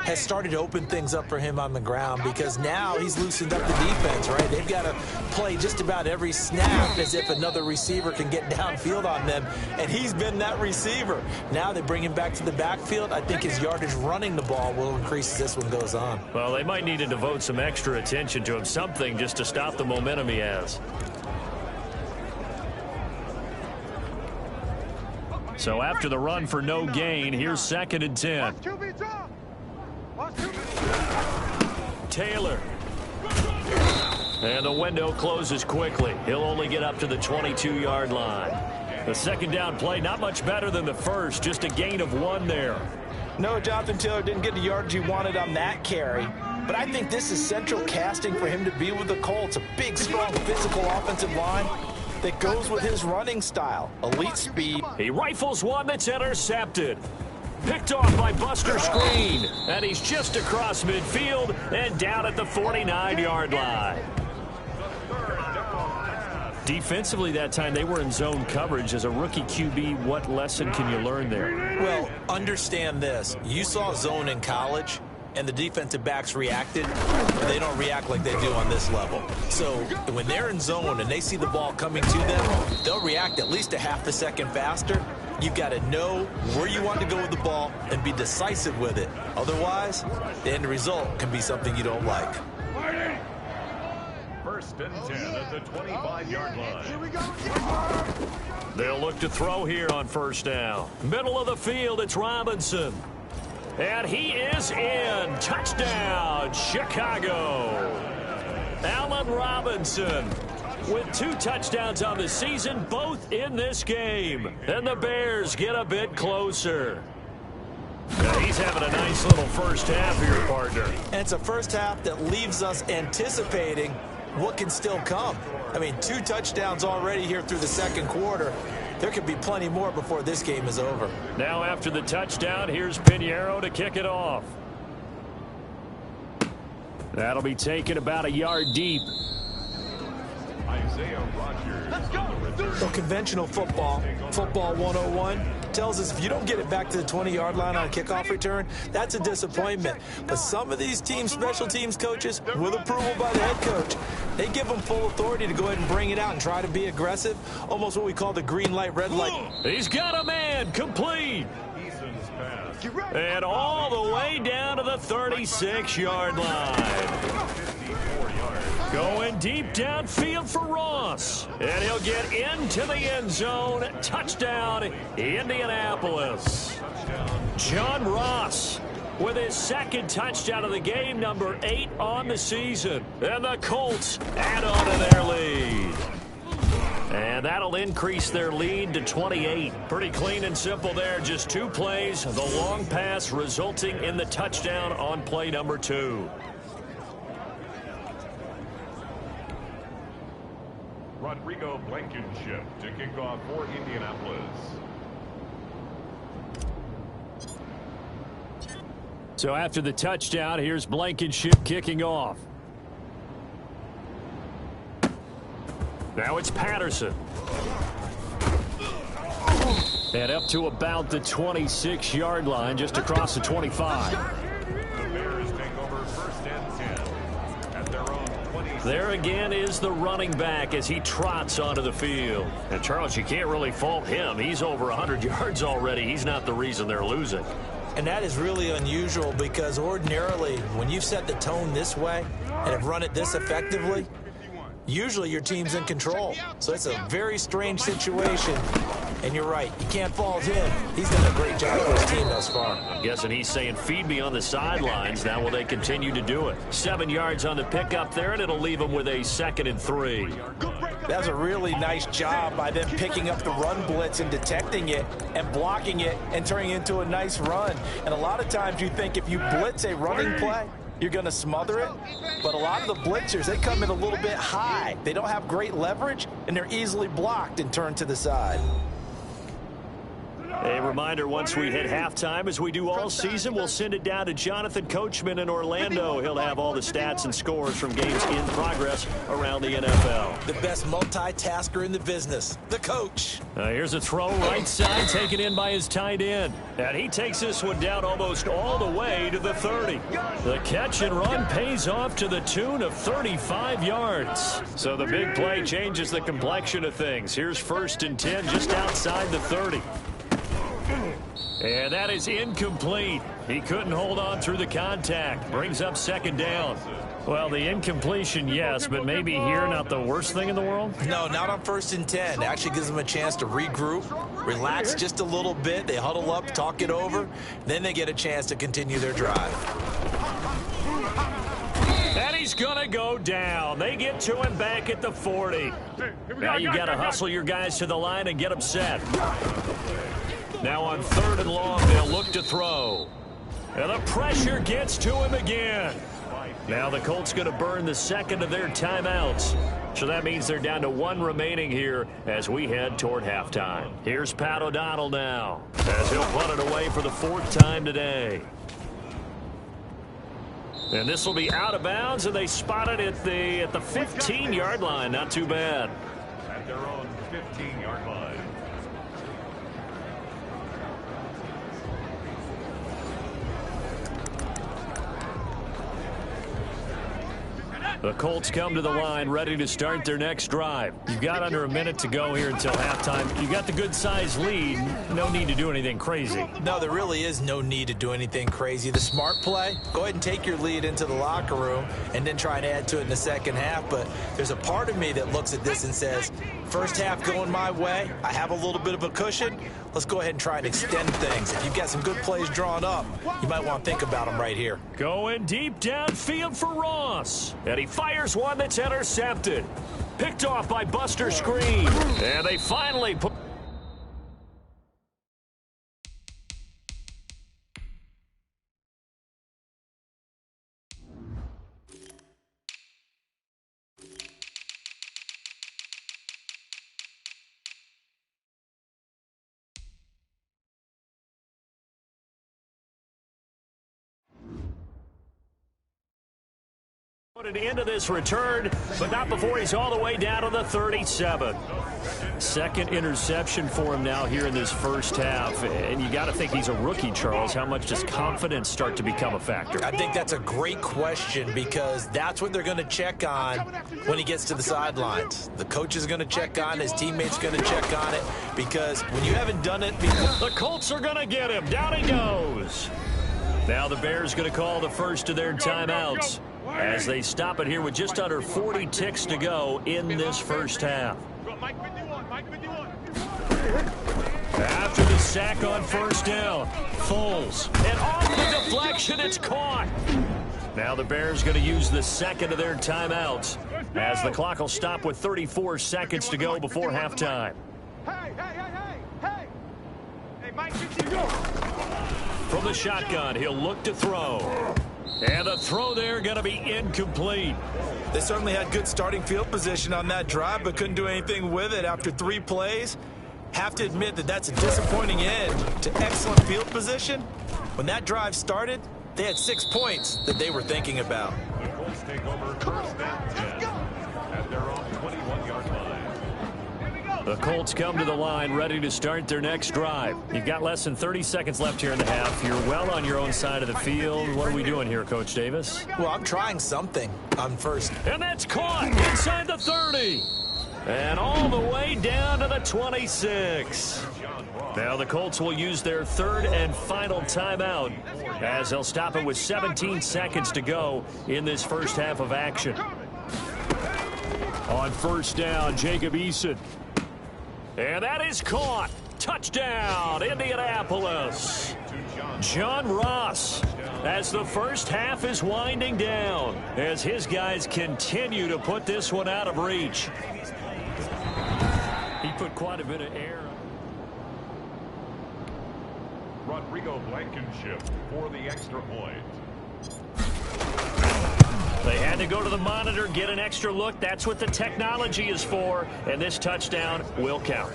Speaker 3: has started to open things up for him on the ground because now he's loosened up the defense, right? They've got to play just about every snap as if another receiver can get downfield on them, and he's been that receiver. Now they bring him back to the backfield. I think his yardage running the ball will increase as this one goes on.
Speaker 2: Well, they might need to devote some extra attention to him, something just to stop the momentum he has. So after the run for no gain, here's 2nd and 10. Taylor. And the window closes quickly. He'll only get up to the 22-yard line. The 2nd down play, not much better than the first, just a gain of 1 there.
Speaker 3: No, Jonathan Taylor didn't get the yardage he wanted on that carry. But I think this is central casting for him to be with the Colts. A big, strong, physical offensive line that goes with his running style. Elite speed.
Speaker 2: He rifles one that's intercepted. Picked off by Buster Skrine. And he's just across midfield and down at the 49-yard line. Defensively that time, they were in zone coverage. As a rookie QB, what lesson can you learn there?
Speaker 3: Well, understand this. You saw zone in college, and the defensive backs reacted, but they don't react like they do on this level. So when they're in zone and they see the ball coming to them, they'll react at least a half a second faster. You've got to know where you want to go with the ball and be decisive with it. Otherwise, the end result can be something you don't like.
Speaker 1: 1st and 10 at the 25-yard line.
Speaker 4: Here we go.
Speaker 2: They'll look to throw here on 1st down. Middle of the field, it's Robinson. And he is in. Touchdown, Chicago. Allen Robinson with 2 touchdowns on the season, both in this game. And the Bears get a bit closer. Now he's having a nice little first half here, partner.
Speaker 3: And it's a first half that leaves us anticipating what can still come. I mean, 2 touchdowns already here through the second quarter. There could be plenty more before this game is over.
Speaker 2: Now after the touchdown, here's Pinheiro to kick it off. That'll be taken about a yard deep.
Speaker 1: Isaiah Rodgers.
Speaker 4: Let's go.
Speaker 3: So conventional football 101, tells us if you don't get it back to the 20-yard line on a kickoff return, that's a disappointment. But some of these teams, special teams coaches, with approval by the head coach, they give them full authority to go ahead and bring it out and try to be aggressive, almost what we call the green light, red light.
Speaker 2: He's got a man, complete.
Speaker 1: Eason's pass.
Speaker 2: And all the way down to the 36-yard line.
Speaker 1: 54 yards.
Speaker 2: Going deep downfield for Ross. And he'll get into the end zone. Touchdown, Indianapolis. John Ross with his second touchdown of the game, number 8 on the season. And the Colts add on to their lead. And that'll increase their lead to 28. Pretty clean and simple there. Just 2 plays. The long pass resulting in the touchdown on play number 2.
Speaker 1: Rodrigo Blankenship to kick off for Indianapolis.
Speaker 2: So after the touchdown, here's Blankenship kicking off. Now it's Patterson. And up to about the 26-yard line, just across the 25.
Speaker 1: The Bears take over 1st and 10 at their own 20.
Speaker 2: There again is the running back as he trots onto the field. And Charles, you can't really fault him. He's over 100 yards already. He's not the reason they're losing.
Speaker 3: And that is really unusual because ordinarily, when you've set the tone this way and have run it this effectively, usually your team's in control. So it's a very strange situation. And you're right, you can't fault him. He's done a great job for his team thus far.
Speaker 2: I'm guessing he's saying, feed me on the sidelines. Now will they continue to do it? 7 yards on the pickup there, and it'll leave them with a 2nd and 3.
Speaker 3: That was a really nice job by them picking up the run blitz and detecting it and blocking it and turning it into a nice run. And a lot of times you think if you blitz a running play, you're going to smother it. But a lot of the blitzers, they come in a little bit high. They don't have great leverage, and they're easily blocked and turned to the side.
Speaker 2: A reminder, once we hit halftime, as we do all season, we'll send it down to Jonathan Coachman in Orlando. He'll have all the stats and scores from games in progress around the NFL.
Speaker 3: The best multitasker in the business, the coach.
Speaker 2: Here's a throw right side, taken in by his tight end. And he takes this one down almost all the way to the 30. The catch and run pays off to the tune of 35 yards. So the big play changes the complexion of things. Here's 1st and 10 just outside the 30. And that is incomplete. He couldn't hold on through the contact. Brings up 2nd down. Well, the incompletion, yes, but maybe here not the worst thing in the world?
Speaker 3: No, not on 1st and 10. It actually gives them a chance to regroup, relax just a little bit. They huddle up, talk it over. Then they get a chance to continue their drive.
Speaker 2: And he's going to go down. They get to him back at the 40. Now you got to hustle your guys to the line and get them set. Now on 3rd and long, they'll look to throw. And the pressure gets to him again. Now the Colts going to burn the 2nd of their timeouts. So that means they're down to 1 remaining here as we head toward halftime. Here's Pat O'Donnell now as he'll punt it away for the 4th time today. And this will be out of bounds, and they spot it at the 15-yard line. Not too bad.
Speaker 1: At their own 15-yard line.
Speaker 2: The Colts come to the line ready to start their next drive. You've got under a minute to go here until halftime. You've got the good-sized lead. No need to do anything crazy.
Speaker 3: No, there really is no need to do anything crazy. The smart play, go ahead and take your lead into the locker room and then try and add to it in the second half. But there's a part of me that looks at this and says, first half going my way, I have a little bit of a cushion. Let's go ahead and try and extend things. If you've got some good plays drawn up, you might want to think about them right here.
Speaker 2: Going deep downfield for Ross. And he fires one that's intercepted. Picked off by Buster Screen. And they finally put... put it into this return, but not before he's all the way down to the 37. Second interception for him now here in this first half. And you got to think he's a rookie, Charles. How much does confidence start to become a factor?
Speaker 3: I think that's a great question because that's what they're going to check on when he gets to the sidelines. The coach is going to check on, his teammates going to check on it because when you haven't done it before.
Speaker 2: The Colts are going to get him. Down he goes. Now the Bears going to call the first of their timeouts as they stop it here with just under 40 ticks to go in this first half. After the sack on first down, Foles, and off the deflection, it's caught. Now the Bears going to use the second of their timeouts as the clock will stop with 34 seconds to go before halftime.
Speaker 4: Hey, Mike,
Speaker 2: From the shotgun, he'll look to throw. And the throw there going to be incomplete.
Speaker 3: They certainly had good starting field position on that drive, but couldn't do anything with it after 3 plays. Have to admit that that's a disappointing end to excellent field position. When that drive started, they had 6 points that they were thinking about.
Speaker 1: The Colts take over first and 10 at their own 21-yard line.
Speaker 2: The Colts come to the line ready to start their next drive. You've got less than 30 seconds left here in the half. You're well on your own side of the field. What are we doing here, Coach Davis?
Speaker 3: Well, I'm trying something on first.
Speaker 2: And that's caught inside the 30. And all the way down to the 26. Now the Colts will use their third and final timeout as they'll stop it with 17 seconds to go in this first half of action. On first down, Jacob Eason. And that is caught. Touchdown, Indianapolis. John Ross, as the first half is winding down, as his guys continue to put this one out of reach. He put quite a bit of air.
Speaker 1: Rodrigo Blankenship for the extra point.
Speaker 2: They had to go to the monitor, get an extra look. That's what the technology is for, and this touchdown will count.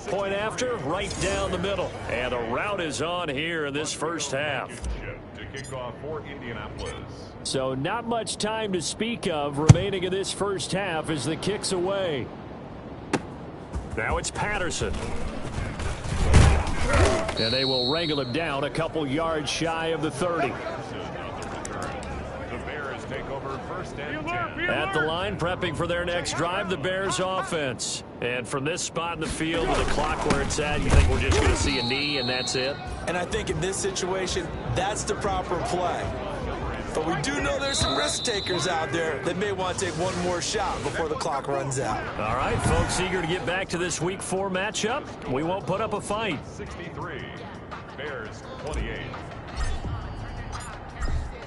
Speaker 2: Point after, right down the middle. And a route is on here in this first half.
Speaker 1: To kick off for Indianapolis.
Speaker 2: So not much time to speak of remaining in this first half as the kick's away. Now it's Patterson. And they will wrangle him down a couple yards shy of the 30.
Speaker 1: The Bears take over first and 10.
Speaker 2: At the line, prepping for their next drive, the Bears offense. And from this spot in the field with the clock where it's at, you think we're just going to see a knee and that's it?
Speaker 3: And I think in this situation, that's the proper play. But we do know there's some risk takers out there that may want to take one more shot before the clock runs out.
Speaker 2: All right, folks, eager to get back to this Week 4 matchup. We won't put up a fight.
Speaker 1: 63, Bears 28.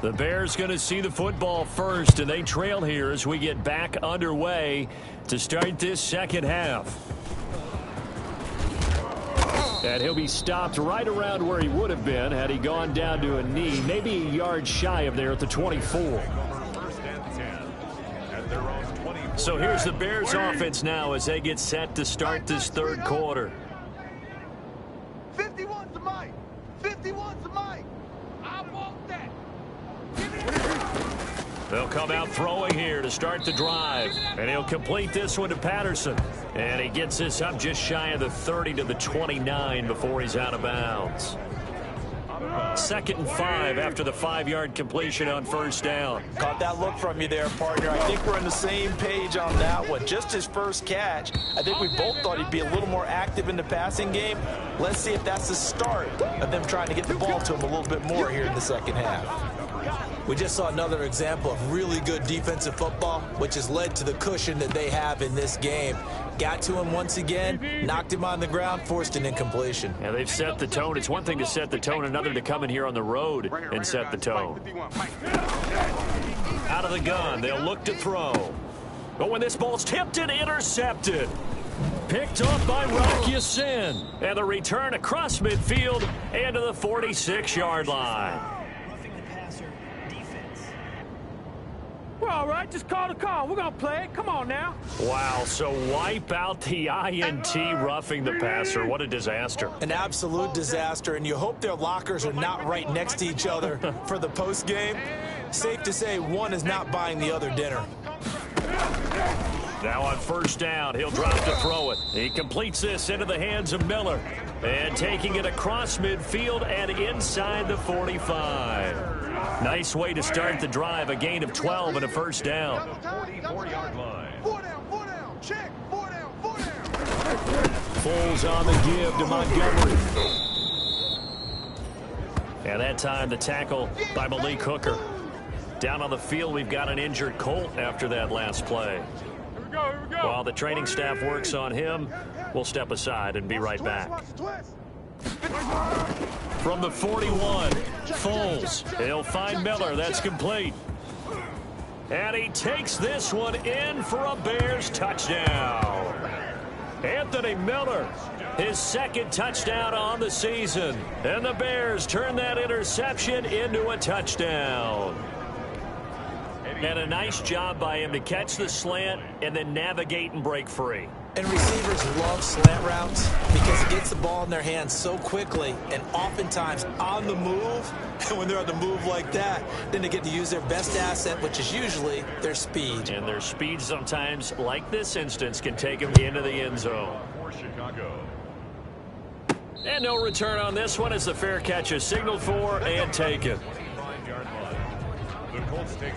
Speaker 2: The Bears going to see the football first, and they trail here as we get back underway to start this second half. And he'll be stopped right around where he would have been had he gone down to a knee, maybe a yard shy of there at the 24. So here's the Bears offense now as they get set to start this third quarter.
Speaker 4: 51 to Mike. 51 to Mike. I want that.
Speaker 2: They'll come out throwing here to start the drive. And he'll complete this one to Patterson. And he gets this up just shy of the 30 to the 29 before he's out of bounds. 2nd and 5 after the 5-yard completion on first down.
Speaker 3: Caught that look from you there, partner. I think we're on the same page on that one. Just his first catch. I think we both thought he'd be a little more active in the passing game. Let's see if that's the start of them trying to get the ball to him a little bit more here in the second half. We just saw another example of really good defensive football, which has led to the cushion that they have in this game. Got to him once again, knocked him on the ground, forced an incompletion.
Speaker 2: Yeah, they've set the tone. It's one thing to set the tone, another to come in here on the road and set the tone. Out of the gun, they'll look to throw. But when this ball's tipped and intercepted. Picked up by Rock Ya-Sin. And the return across midfield and to the 46-yard line.
Speaker 5: We're all right. Just call the call. We're going to play it. Come on now.
Speaker 2: Wow, so wipe out the INT roughing the passer. What a disaster.
Speaker 3: An absolute disaster, and you hope their lockers are not right next to each other for the post game. Safe to say one is not buying the other dinner.
Speaker 2: Now on first down, he'll drop to throw it. He completes this into the hands of Miller. And taking it across midfield and inside the 45. Nice way to start the drive. A gain of 12 and a first down.
Speaker 1: 44-yard line.
Speaker 4: 4 down, check. 4 down.
Speaker 2: Foles on the give to Montgomery. And that time the tackle by Malik Hooker. Down on the field, we've got an injured Colt after that last play.
Speaker 5: Here we go.
Speaker 2: While the training staff works on him, we'll step aside and be right back. From the 41, Foles. He'll find Miller. That's complete. And he takes this one in for a Bears touchdown. Anthony Miller, his second touchdown on the season. And the Bears turn that interception into a touchdown. And a nice job by him to catch the slant and then navigate and break free.
Speaker 3: And receivers love slant routes because it gets the ball in their hands so quickly and oftentimes on the move. And when they're on the move like that, then they get to use their best asset, which is usually their speed.
Speaker 2: And their speed sometimes, like this instance, can take them into the end zone.
Speaker 1: For Chicago.
Speaker 2: And no return on this one as the fair catch is signaled for and taken.
Speaker 1: 5-yard line. The Colts take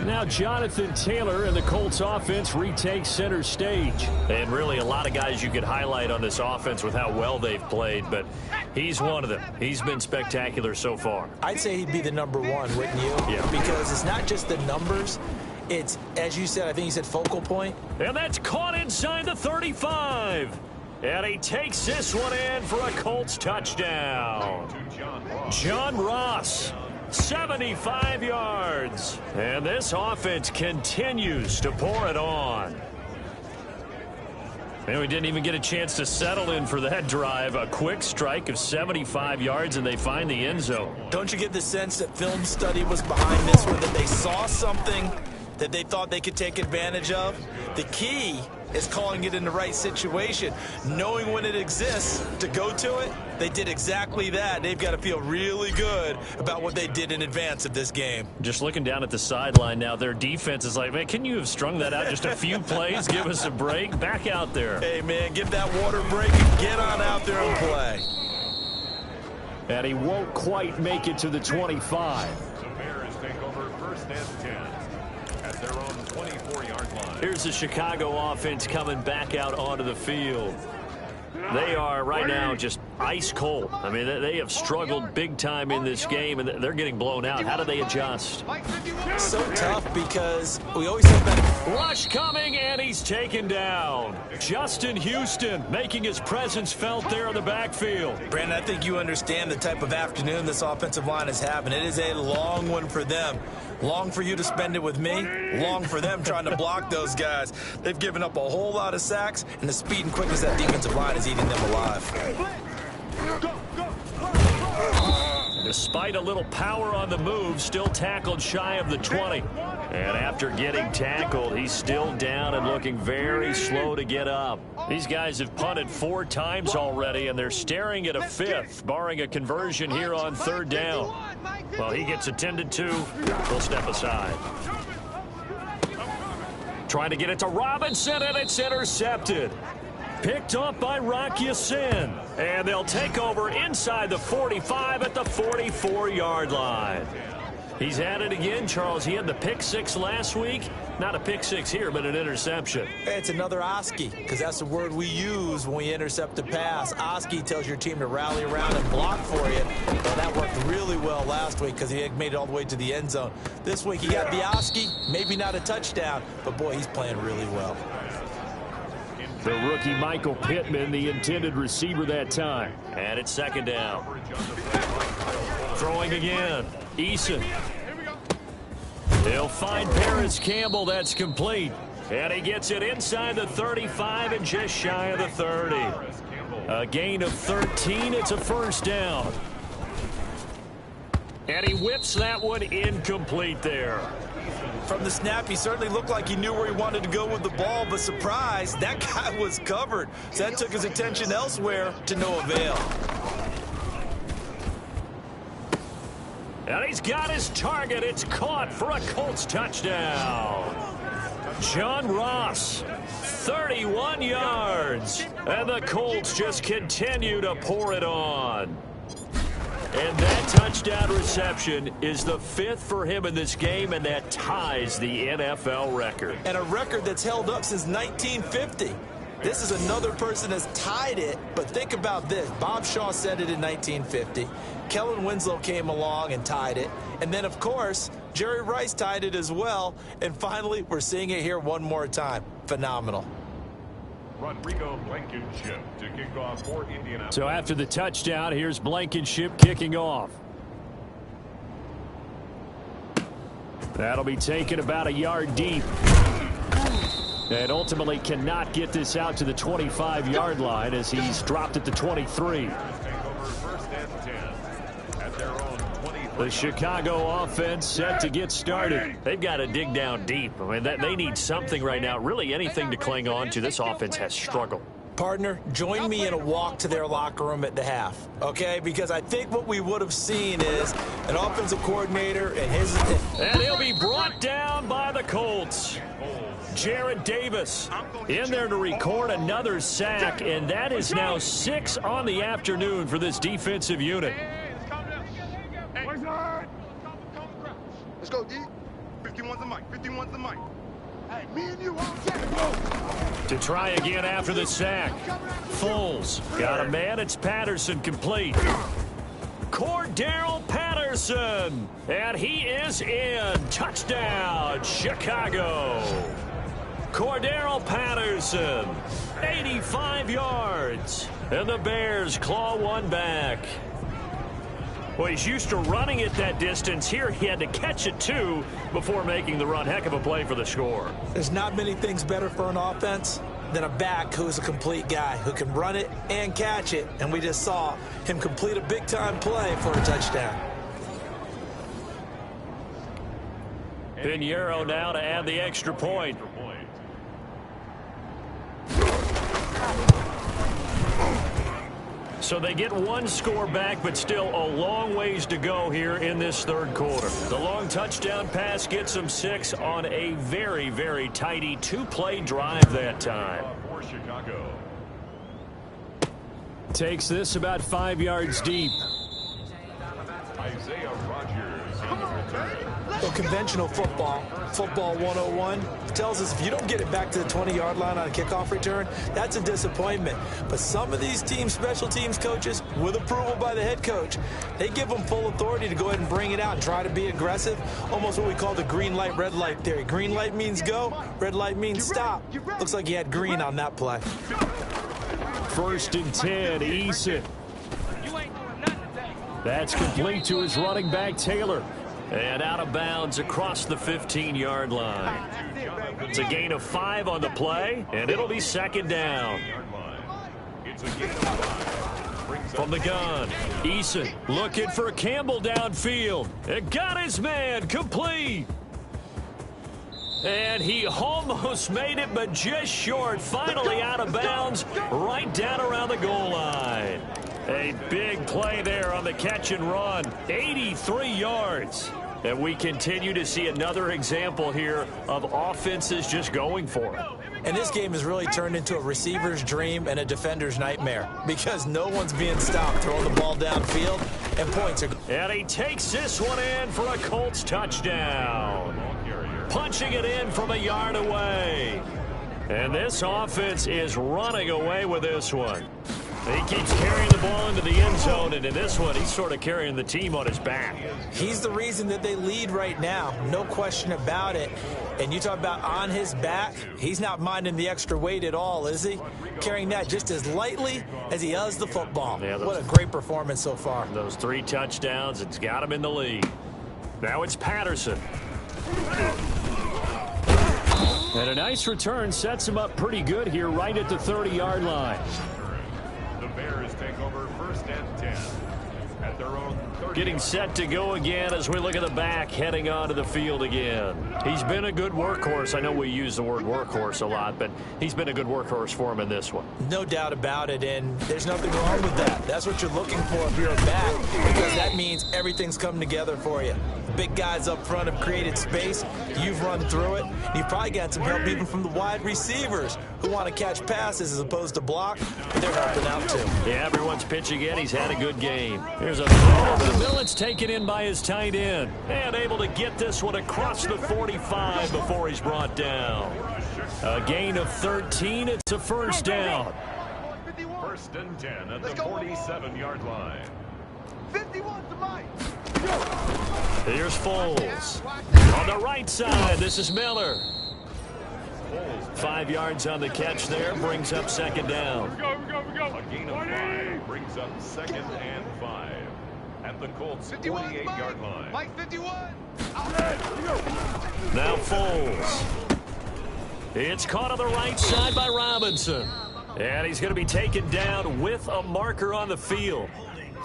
Speaker 2: Now Jonathan Taylor and the Colts offense retakes center stage. And really a lot of guys you could highlight on this offense with how well they've played, but he's one of them. He's been spectacular so far.
Speaker 3: I'd say he'd be the number one, wouldn't you?
Speaker 2: Yeah.
Speaker 3: Because it's not just the numbers. It's, as you said, I think you said focal point.
Speaker 2: And that's caught inside the 35. And he takes this one in for a Colts touchdown. John Ross, 75 yards. And this offense continues to pour it on. And we didn't even get a chance to settle in for that drive. A quick strike of 75 yards, and they find the end zone.
Speaker 3: Don't you get the sense that film study was behind this one, that they saw something that they thought they could take advantage of? The key is calling it in the right situation, knowing when it exists to go to it. They did exactly that. They've got to feel really good about what they did in advance of this game.
Speaker 2: Just looking down at the sideline now, their defense is like, man, can you have strung that out just a few plays? Give us a break. Back out there.
Speaker 3: Hey, man, give that water break and get on out there and play.
Speaker 2: And he won't quite make it to the 25.
Speaker 1: The Bears take over first and 10 at their own 24-yard line.
Speaker 2: Here's the Chicago offense coming back out onto the field. They are right now just ice cold. I mean, they have struggled big time in this game, and they're getting blown out. How do they adjust?
Speaker 3: So tough because we always have that.
Speaker 2: Rush coming, and he's taken down. Justin Houston making his presence felt there in the backfield.
Speaker 3: Brandon, I think you understand the type of afternoon this offensive line is having. It is a long one for them. Long for you to spend it with me. Long for them trying to block those guys. They've given up a whole lot of sacks, and the speed and quickness of that defensive line is eating them alive.
Speaker 2: Despite a little power on the move, still tackled shy of the 20. And after getting tackled, he's still down and looking very slow to get up. These guys have punted 4 times already, and they're staring at a 5th, barring a conversion here on 3rd down. Well, he gets attended to. They'll step aside. Trying to get it to Robinson, and it's intercepted. Picked up by Rock Ya-Sin. And they'll take over inside the 45 at the 44-yard line. He's at it again, Charles. He had the pick 6 last week. Not a pick 6 here, but an interception.
Speaker 3: It's another Oski, because that's the word we use when we intercept a pass. Oski tells your team to rally around and block for you. Well, that worked really well last week because he made it all the way to the end zone. This week he got the Oski, maybe not a touchdown, but boy, he's playing really well.
Speaker 2: The rookie Michael Pittman, the intended receiver that time. And it's 2nd down. Throwing again. Eason. They'll find Paris Campbell. That's complete. And he gets it inside the 35 and just shy of the 30. A gain of 13. It's a 1st down. And he whips that one incomplete there.
Speaker 3: From the snap, he certainly looked like he knew where he wanted to go with the ball, but surprise, that guy was covered. So that took his attention elsewhere to no avail.
Speaker 2: And he's got his target. It's caught for a Colts touchdown. John Ross, 31 yards. And the Colts just continue to pour it on. And that touchdown reception is the 5th for him in this game, and that ties the NFL record.
Speaker 3: And a record that's held up since 1950. This is another person that's tied it, but think about this. Bob Shaw said it in 1950. Kellen Winslow came along and tied it. And then, of course, Jerry Rice tied it as well. And finally, we're seeing it here one more time. Phenomenal.
Speaker 1: Rodrigo Blankenship to kick off for Indianapolis.
Speaker 2: So after the touchdown, here's Blankenship kicking off. That'll be taken about a yard deep. And ultimately cannot get this out to the 25-yard line as he's dropped at the 23. The Chicago offense set to get started. They've got to dig down deep. I mean, they need something right now, really anything to cling on to. This offense has struggled.
Speaker 3: Partner, join me in a walk to their locker room at the half, okay? Because I think what we would have seen is an offensive coordinator and his...
Speaker 2: And he'll be brought down by the Colts. Jared Davis in there to record another sack, and that is now 6 on the afternoon for this defensive unit.
Speaker 4: Let's go, D. 51's a mile.
Speaker 2: To try again after the sack. Foles got a man. It's Patterson complete. Cordarrelle Patterson. And he is in. Touchdown, Chicago. Cordarrelle Patterson, 85 yards. And the Bears claw one back. Well, he's used to running it that distance. Here he had to catch it, too, before making the run. Heck of a play for the score.
Speaker 3: There's not many things better for an offense than a back who's a complete guy, who can run it and catch it. And we just saw him complete a big-time play for a touchdown.
Speaker 2: Pinheiro now to add the extra point. So they get one score back, but still a long ways to go here in this third quarter. The long touchdown pass gets them 6 on a very, very tidy two-play drive that time.
Speaker 1: For Chicago.
Speaker 2: Takes this about 5 yards deep.
Speaker 1: Isaiah Rodgers on the return.
Speaker 3: So conventional football 101, tells us if you don't get it back to the 20-yard line on a kickoff return, that's a disappointment. But some of these teams, special teams coaches, with approval by the head coach, they give them full authority to go ahead and bring it out and try to be aggressive, almost what we call the green light, red light theory. Green light means go, red light means stop. Looks like he had green on that play.
Speaker 2: 1st and 10, Eason. That's complete to his running back, Taylor. And out of bounds across the 15-yard line. It's a gain of 5 on the play, and it'll be 2nd down. From the gun, Eason looking for Campbell downfield. It got his man complete. And he almost made it, but just short. Finally out of bounds, right down around the goal line. A big play there on the catch and run. 83 yards. And we continue to see another example here of offenses just going for it.
Speaker 3: And this game has really turned into a receiver's dream and a defender's nightmare because no one's being stopped throwing the ball downfield, and points are...
Speaker 2: And he takes this one in for a Colts touchdown. Punching it in from a yard away. And this offense is running away with this one. He keeps carrying the ball into the end zone, and in this one, he's sort of carrying the team on his back.
Speaker 3: He's the reason that they lead right now, no question about it. And you talk about on his back, he's not minding the extra weight at all, is he? Carrying that just as lightly as he does the football. Yeah, what a great performance so far.
Speaker 2: Those 3 touchdowns, it's got him in the lead. Now it's Patterson. And a nice return sets him up pretty good here right at the 30-yard line.
Speaker 1: The Bears take over 1st and 10 at their own 30.
Speaker 2: Getting set to go again as we look at the back heading onto the field again. He's been a good workhorse. I know we use the word workhorse a lot, but he's been a good workhorse for him in this one.
Speaker 3: No doubt about it, and there's nothing wrong with that. That's what you're looking for if you're a back, because that means everything's come together for you. The big guys up front have created space. You've run through it. You've probably got some help even from the wide receivers who want to catch passes as opposed to block, but they're helping out too.
Speaker 2: Yeah, everyone's pitching in. He's had a good game. Here's a throw over the middle. It's taken in by his tight end. And able to get this one across the 45 before he's brought down. A gain of 13. It's a 1st down.
Speaker 1: 1st and 10 at the 47-yard line.
Speaker 4: 51 to Mike.
Speaker 2: Here's Foles. On the right side, this is Miller. 5 yards on the catch there, brings up 2nd down.
Speaker 1: A gain of 5 brings up 2nd and 5 at the Colts 48-yard line.
Speaker 4: Mike 51.
Speaker 2: Now Foles. It's caught on the right side by Robinson. And he's going to be taken down with a marker on the field.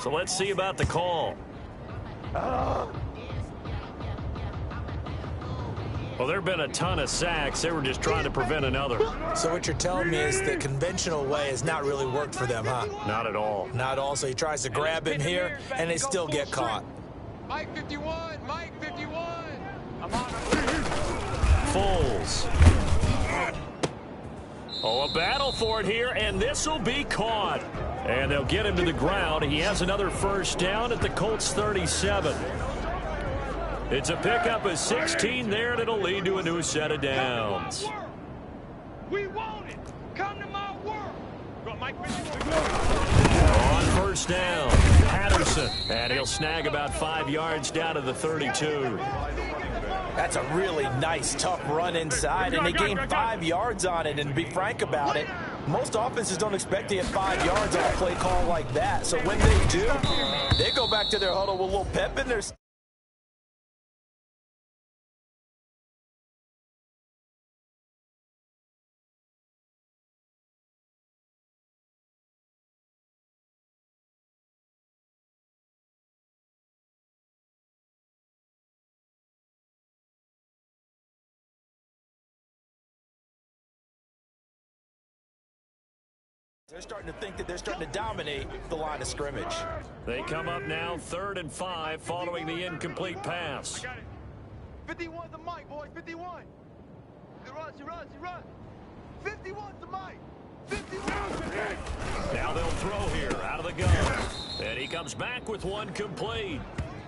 Speaker 2: So let's see about the call. Well, there have been a ton of sacks. They were just trying to prevent another.
Speaker 3: So what you're telling me is the conventional way has not really worked for them, huh?
Speaker 2: Not at all.
Speaker 3: Not at all. So he tries to grab him here, and they still get caught.
Speaker 4: Mike 51. Mike 51.
Speaker 2: Foles. Oh, a battle for it here, and this will be caught. And they'll get him to the ground. He has another 1st down at the Colts 37. It's a pickup of 16 there, and it'll lead to a new set of downs.
Speaker 4: We want it. Come to my world. Go, Mike.
Speaker 2: On first down, Patterson. And he'll snag about 5 yards down to the 32.
Speaker 3: That's a really nice, tough run inside, and they gained 5 yards on it. And to be frank about it, most offenses don't expect to get 5 yards on a play call like that. So when they do, they go back to their huddle with a little pep in their... They're starting to think that they're starting to dominate the line of scrimmage.
Speaker 2: They come up now 3rd and 5 following the incomplete pass.
Speaker 4: 51's the mic, boys. 51. He runs. 51's the mic. 51.
Speaker 2: Now they'll throw here out of the gun. And he comes back with one complete.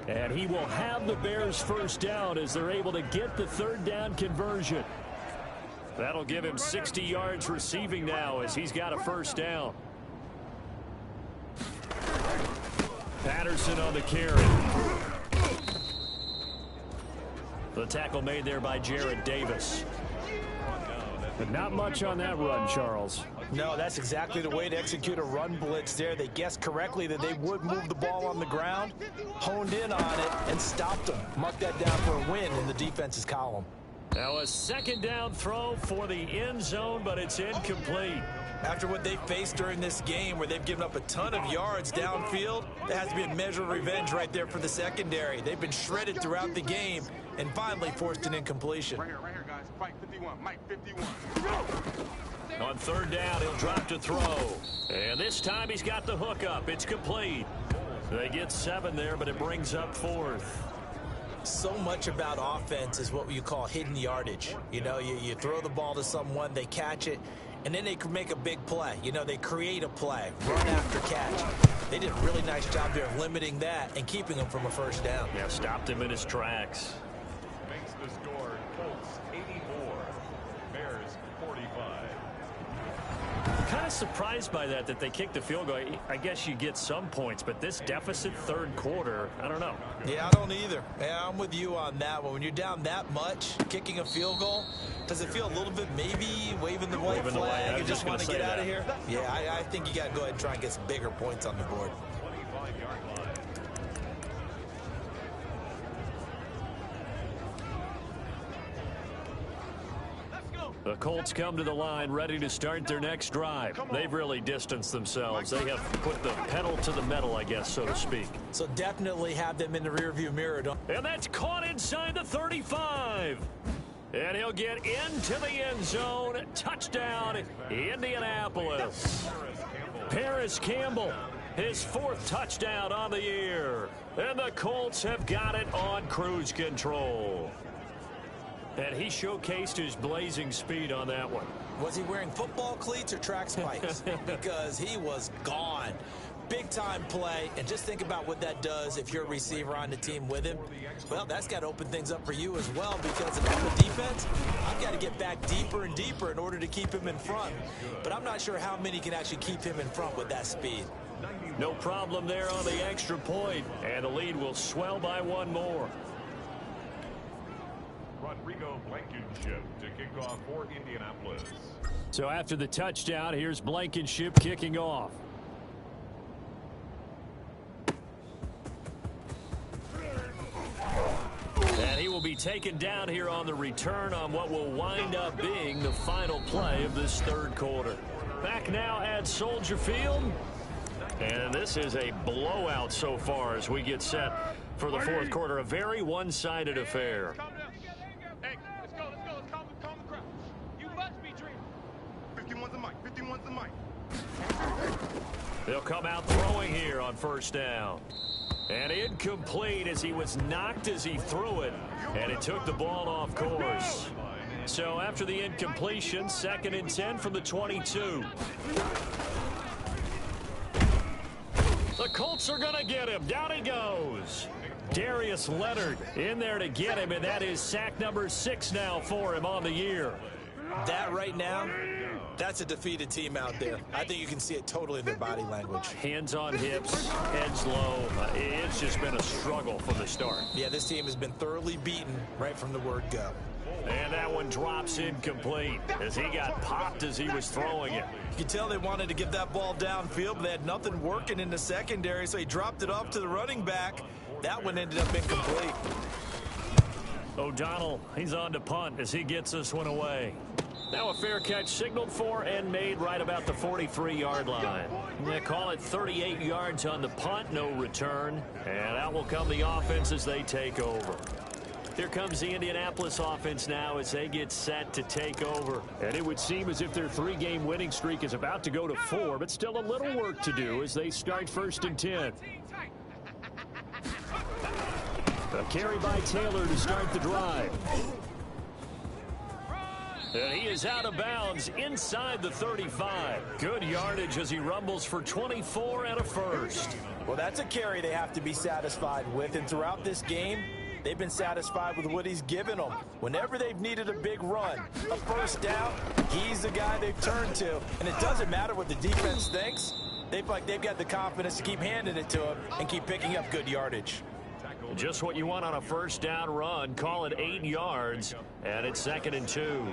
Speaker 2: And he will have the Bears first down as they're able to get the 3rd down conversion. That'll give him 60 yards receiving now as he's got a first down. Patterson on the carry. The tackle made there by Jarrad Davis. But not much on that run, Charles.
Speaker 3: No, that's exactly the way to execute a run blitz there. They guessed correctly that they would move the ball on the ground, honed in on it, and stopped them. Mark that down for a win in the defense's column.
Speaker 2: Now a 2nd down throw for the end zone, but it's incomplete.
Speaker 3: After what they faced during this game where they've given up a ton of yards downfield, there has to be a measure of revenge right there for the secondary. They've been shredded throughout the game and finally forced an incompletion.
Speaker 4: Right here, guys. Mike 51. Mike 51.
Speaker 2: On 3rd down, he'll drop to throw. And this time he's got the hook up. It's complete. They get 7 there, but it brings up 4th.
Speaker 3: So much about offense is what you call hidden yardage. You know, you throw the ball to someone, they catch it, and then they can make a big play. You know, they create a play, run after catch. They did a really nice job there of limiting that and keeping him from a first down.
Speaker 2: Yeah, stopped him in his tracks.
Speaker 1: Makes the score Colts 84, Bears 45.
Speaker 2: Kind of surprised by that they kicked the field goal. I guess you get some points, but this deficit 3rd quarter, I don't know.
Speaker 3: Yeah, I don't either. Yeah, I'm with you on that one. When you're down that much, kicking a field goal, does it feel a little bit maybe waving the white flag and just want to get out of here? Yeah, I think you got to go ahead and try and get some bigger points on the board.
Speaker 1: 25-yard line.
Speaker 2: The Colts come to the line ready to start their next drive. They've really distanced themselves. They have put the pedal to the metal, I guess, so to speak.
Speaker 3: So definitely have them in the rearview mirror.
Speaker 2: And that's caught inside the 35. And he'll get into the end zone. Touchdown, Indianapolis. Paris Campbell, his 4th touchdown on the year. And the Colts have got it on cruise control. And he showcased his blazing speed on that one.
Speaker 3: Was he wearing football cleats or track spikes? Because he was gone. Big-time play, and just think about what that does if you're a receiver on the team with him. Well, that's got to open things up for you as well, because if I'm the defense, I've got to get back deeper and deeper in order to keep him in front. But I'm not sure how many can actually keep him in front with that speed.
Speaker 2: No problem there on the extra point, and the lead will swell by 1 more.
Speaker 1: Rodrigo Blankenship to kick off for Indianapolis.
Speaker 2: So after the touchdown, here's Blankenship kicking off. And he will be taken down here on the return on what will wind up being the final play of this 3rd quarter. Back now at Soldier Field. And this is a blowout so far as we get set for the 4th quarter. A very one-sided affair.
Speaker 4: Hey, let's go. Let's calm the crowd. You must be dreaming. 51's the mic. 51's the mic.
Speaker 2: They'll come out throwing here on first down. And incomplete as he was knocked as he threw it. And it took the ball off course. So after the incompletion, 2nd and 10 from the 22. The Colts are going to get him. Down he goes. Darius Leonard in there to get him, and that is sack number 6 now for him on the year.
Speaker 3: That right now, that's a defeated team out there. I think you can see it totally in their body language.
Speaker 2: Hands on hips, heads low. It's just been a struggle from the start.
Speaker 3: Yeah, this team has been thoroughly beaten right from the word go.
Speaker 2: And that one drops incomplete as he got popped as he was throwing it.
Speaker 3: You can tell they wanted to get that ball downfield, but they had nothing working in the secondary, so he dropped it off to the running back. That one ended up incomplete.
Speaker 2: O'Donnell, he's on to punt as he gets this one away. Now a fair catch signaled for and made right about the 43-yard line. They call it 38 yards on the punt, no return. And out will come the offense as they take over. Here comes the Indianapolis offense now as they get set to take over. And it would seem as if their 3-game winning streak is about to go to 4, but still a little work to do as they start 1st and 10. A carry by Taylor to start the drive. And he is out of bounds inside the 35. Good yardage as he rumbles for 24 and a first.
Speaker 3: Well, that's a carry they have to be satisfied with, and throughout this game, they've been satisfied with what he's given them. Whenever they've needed a big run, a first down, he's the guy they've turned to. And it doesn't matter what the defense thinks. They feel like they've got the confidence to keep handing it to him and keep picking up good yardage.
Speaker 2: Just what you want on a first down run. Call it 8 yards, and it's 2nd and 2.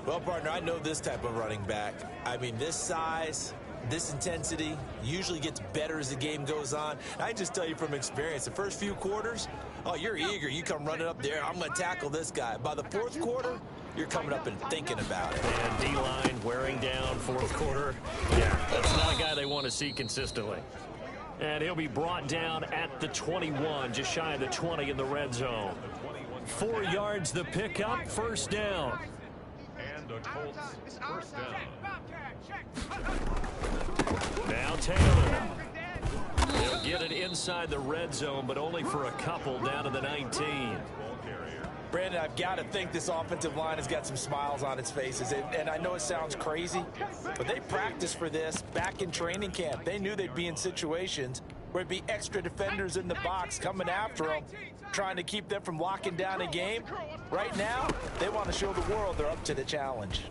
Speaker 3: Well, partner, I know this type of running back. I mean, this size, this intensity usually gets better as the game goes on. I just tell you from experience, the first few quarters, oh, you're eager. You come running up there, I'm going to tackle this guy. By the 4th quarter, you're coming up and thinking about it.
Speaker 2: And D-line wearing down 4th quarter. Yeah, that's not a guy they want to see consistently. And he'll be brought down at the 21, just shy of the 20 in the red zone. 4 yards the pickup, first down.
Speaker 1: And the Colts first down.
Speaker 2: Now Taylor. They'll get it inside the red zone, but only for a couple down to the 19.
Speaker 3: Brandon, I've got to think this offensive line has got some smiles on its faces. And I know it sounds crazy, but they practiced for this back in training camp. They knew they'd be in situations where it'd be extra defenders in the box coming after them, trying to keep them from locking down a game. Right now, they want to show the world they're up to the challenge.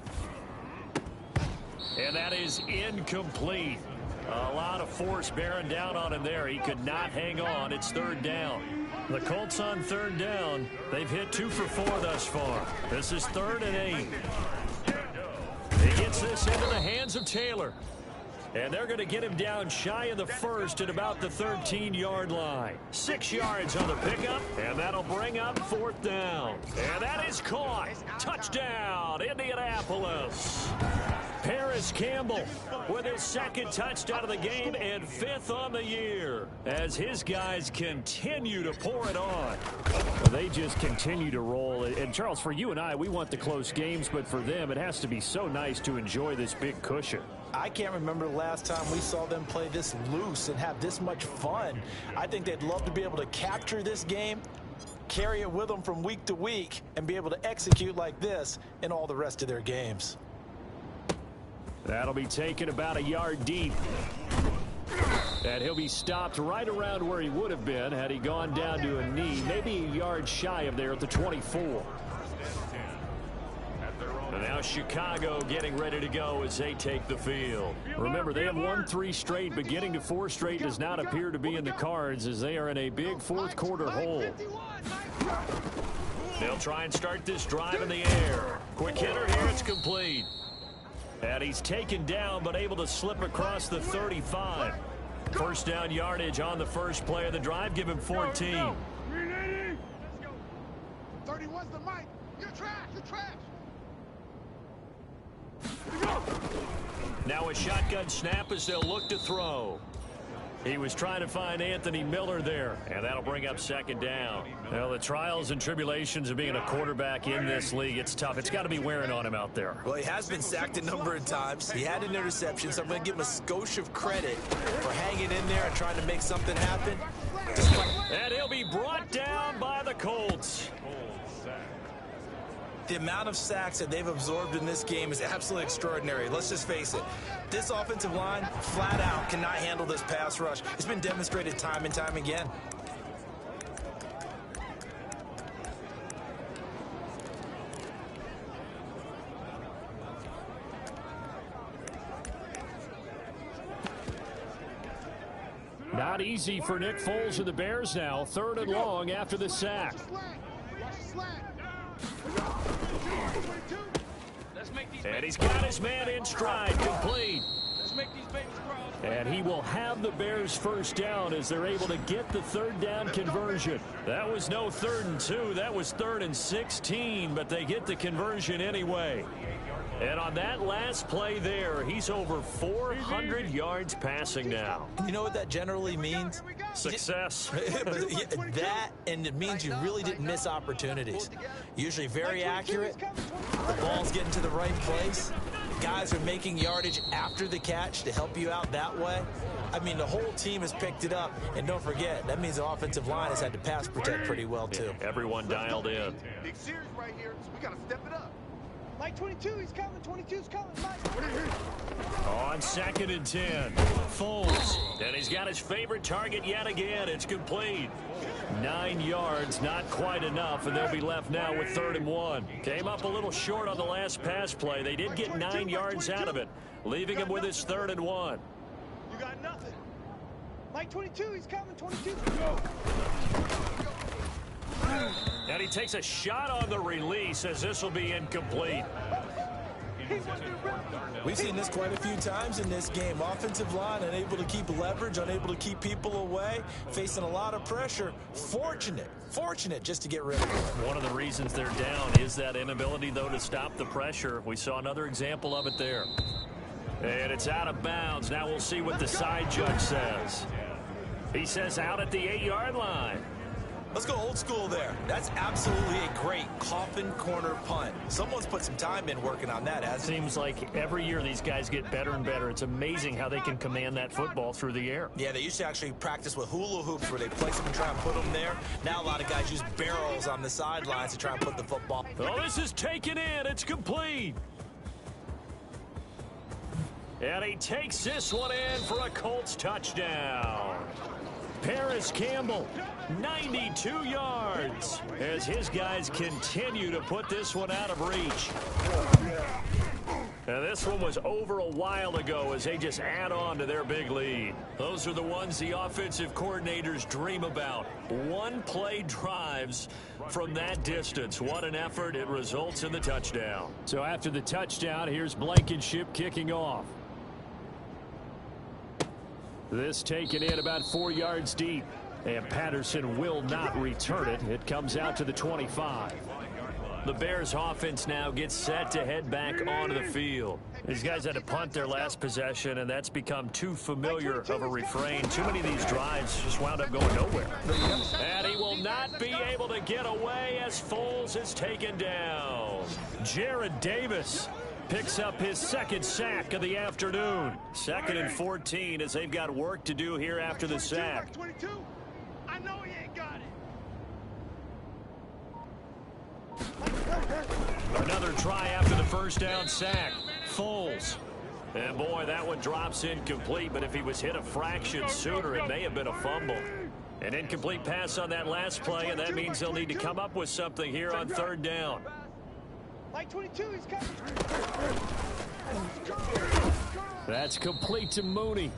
Speaker 2: And that is incomplete. A lot of force bearing down on him there. He could not hang on. It's 3rd down. The Colts on 3rd down. They've hit 2 for 4 thus far. This is 3rd and 8. He gets this into the hands of Taylor. And they're going to get him down shy of the 1st at about the 13-yard line. 6 yards on the pickup, and that'll bring up 4th down. And that is caught. Touchdown, Indianapolis. Paris Campbell with his 2nd touchdown of the game and 5th on the year as his guys continue to pour it on. Well, they just continue to roll. And, Charles, for you and I, we want the close games, but for them, it has to be so nice to enjoy this big cushion.
Speaker 3: I can't remember the last time we saw them play this loose and have this much fun. I think they'd love to be able to capture this game, carry it with them from week to week, and be able to execute like this in all the rest of their games.
Speaker 2: That'll be taken about a yard deep. And he'll be stopped right around where he would have been had he gone down to a knee, maybe a yard shy of there at the 24. And now Chicago getting ready to go as they take the field. Remember, they have won 3 straight, but getting to 4 straight does not appear to be in the cards as they are in a big 4th quarter hole. They'll try and start this drive in the air. Quick hitter here, it's complete. And he's taken down, but able to slip across the 35. First down yardage on the first play of the drive. Give him 14.
Speaker 4: 31's the mic. You're trash. You're trash.
Speaker 2: Now a shotgun snap as they'll look to throw. He was trying to find Anthony Miller there, and that'll bring up 2nd down. Well, the trials and tribulations of being a quarterback in this league, it's tough. It's got to be wearing on him out there.
Speaker 3: Well, he has been sacked a number of times. He had an interception, so I'm going to give him a skosh of credit for hanging in there and trying to make something happen.
Speaker 2: And he'll be brought down by the Colts.
Speaker 3: The amount of sacks that they've absorbed in this game is absolutely extraordinary. Let's just face it. This offensive line, flat out, cannot handle this pass rush. It's been demonstrated time and time again.
Speaker 2: Not easy for Nick Foles and the Bears now. 3rd and long after the sack. And he's got his man in stride, complete. And he will have the Bears first down as they're able to get the 3rd down conversion. That was no 3rd and 2. That was 3rd and 16, but they get the conversion anyway. And on that last play there, he's over 400 yards passing now.
Speaker 3: You know what that generally means?
Speaker 2: Success.
Speaker 3: That, and it means you really didn't miss opportunities. Usually very accurate. The ball's getting to the right place. Guys are making yardage after the catch to help you out that way. I mean, the whole team has picked it up. And don't forget, that means the offensive line has had to pass protect pretty well, too.
Speaker 2: Yeah, everyone dialed in.
Speaker 4: Big series right here, so we got to step it up.
Speaker 5: Mike 22, he's coming. 22's coming.
Speaker 2: On 2nd and 10, Foles. And he's got his favorite target yet again. It's complete. 9 yards, not quite enough, and they'll be left now with 3rd and 1. Came up a little short on the last pass play. They did get 9 yards out of it, leaving him with his 3rd and 1.
Speaker 5: You got nothing. Mike 22, he's coming. 22's go.
Speaker 2: And he takes a shot on the release as this will be incomplete.
Speaker 3: We've seen this quite a few times in this game. Offensive line unable to keep leverage, unable to keep people away, facing a lot of pressure. Fortunate just to get rid of it.
Speaker 2: One of the reasons they're down is that inability, though, to stop the pressure. We saw another example of it there. And it's out of bounds. Now we'll see what the side judge says. He says out at the 8-yard line.
Speaker 3: Let's go old school there. That's absolutely a great coffin corner punt. Someone's put some time in working on that, hasn't it?
Speaker 2: Seems like every year these guys get better and better. It's amazing how they can command that football through the air.
Speaker 3: Yeah, they used to actually practice with hula hoops where they place them and try and put them there. Now a lot of guys use barrels on the sidelines to try and put the football.
Speaker 2: Oh, this is taken in. It's complete. And he takes this one in for a Colts touchdown. Paris Campbell, 92 yards, as his guys continue to put this one out of reach. And this one was over a while ago as they just add on to their big lead. Those are the ones the offensive coordinators dream about. One-play drives from that distance. What an effort. It results in the touchdown. So after the touchdown, here's Blankenship kicking off. This taken in about 4 yards deep, and Patterson will not return it. It comes out to the 25. The Bears offense now gets set to head back onto the field. These guys had to punt their last possession, and that's become too familiar of a refrain. Too many of these drives just wound up going nowhere. And he will not be able to get away as Foles is taken down. Jared Davis picks up his 2nd sack of the afternoon. 2nd and 14 as they've got work to do here after the sack.
Speaker 5: I know he ain't got it.
Speaker 2: Another try after the 1st down sack. Foles. And boy, that one drops incomplete, but if he was hit a fraction sooner, it may have been a fumble. An incomplete pass on that last play, and that means they'll need to come up with something here on 3rd down.
Speaker 5: Mike 22, he's coming.
Speaker 2: That's complete to Mooney.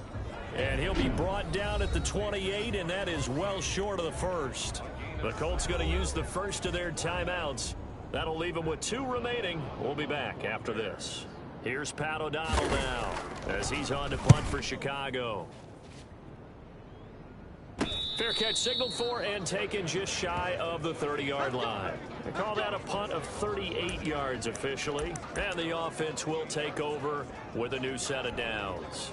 Speaker 2: And he'll be brought down at the 28, and that is well short of the 1st. The Colts going to use the first of their timeouts. That'll leave them with 2 remaining. We'll be back after this. Here's Pat O'Donnell now as he's on to punt for Chicago. Fair catch signaled for and taken just shy of the 30-yard line. They call that a punt of 38 yards officially. And the offense will take over with a new set of downs.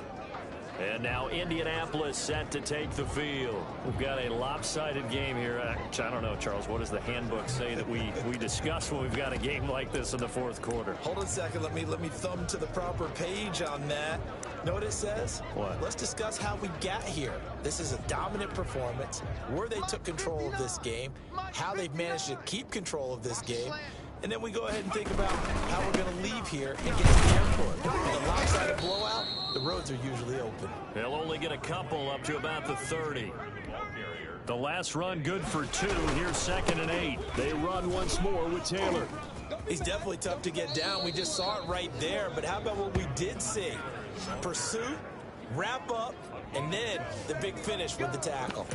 Speaker 2: And now Indianapolis set to take the field. We've got a lopsided game here. I don't know, Charles, what does the handbook say that we discuss when we've got a game like this in the 4th quarter?
Speaker 3: Hold on a second. Let me thumb to the proper page on that. Know what it says?
Speaker 2: What?
Speaker 3: Let's discuss how we got here. This is a dominant performance, where they took control of this game, how they've managed to keep control of this game, and then we go ahead and think about how we're going to leave here and get to the airport. In a lopsided blowout, the roads are usually open.
Speaker 2: They'll only get a couple up to about the 30. The last run good for 2. Here's 2nd and 8. They run once more with Taylor.
Speaker 3: He's definitely tough to get down. We just saw it right there. But how about what we did see? Pursuit, wrap up, and then the big finish with the tackle.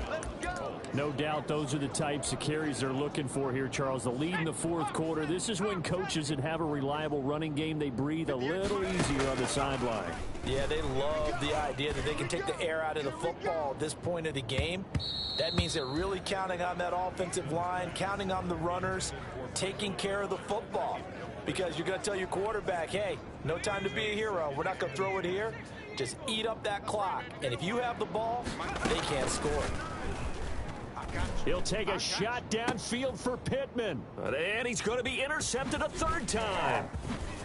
Speaker 2: No doubt those are the types of carries they're looking for here, Charles. The lead in the fourth quarter. This is when coaches that have a reliable running game, they breathe a little easier on the sideline.
Speaker 3: Yeah, they love the idea that they can take the air out of the football at this point of the game. That means they're really counting on that offensive line, counting on the runners, taking care of the football. Because you're going to tell your quarterback, hey, no time to be a hero. We're not going to throw it here. Just eat up that clock. And if you have the ball, they can't score.
Speaker 2: He'll take a shot downfield for Pittman. And he's going to be intercepted a third time.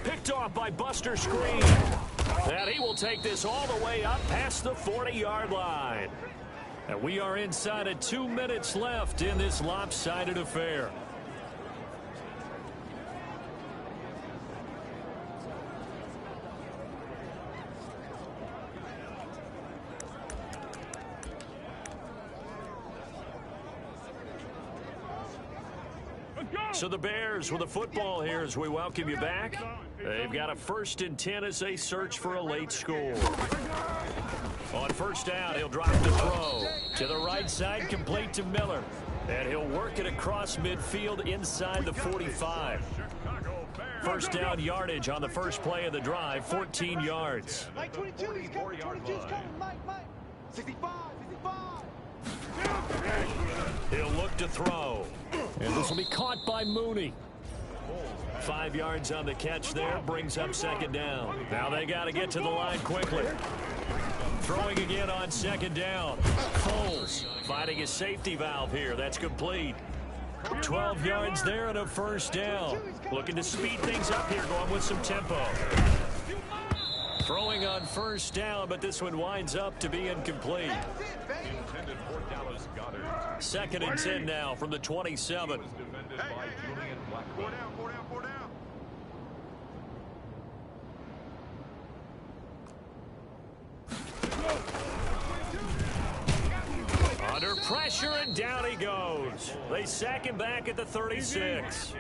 Speaker 2: Picked off by Buster Screen. And he will take this all the way up past the 40-yard line. And we are inside of 2 minutes left in this lopsided affair. So the Bears with a football here as we welcome you back. They've got a 1st and 10 as they search for a late score. On first down, he'll drop the throw. To the right side, complete to Miller. And he'll work it across midfield inside the 45. First down yardage on the first play of the drive, 14 yards.
Speaker 4: Mike 22, he's coming. 22's coming. Mike. 65.
Speaker 2: He'll look to throw. And this will be caught by Mooney. 5 yards on the catch there, brings up second down. Now they got to get to the line quickly. Throwing again on second down. Foles finding his safety valve here. That's complete. 12 yards there and a first down. Looking to speed things up here, going with some tempo. Throwing on first down, but this one winds up to be incomplete. Second and 10 now from the 27.
Speaker 4: Four down.
Speaker 2: Under pressure, and down he goes. They sack him back at the 36.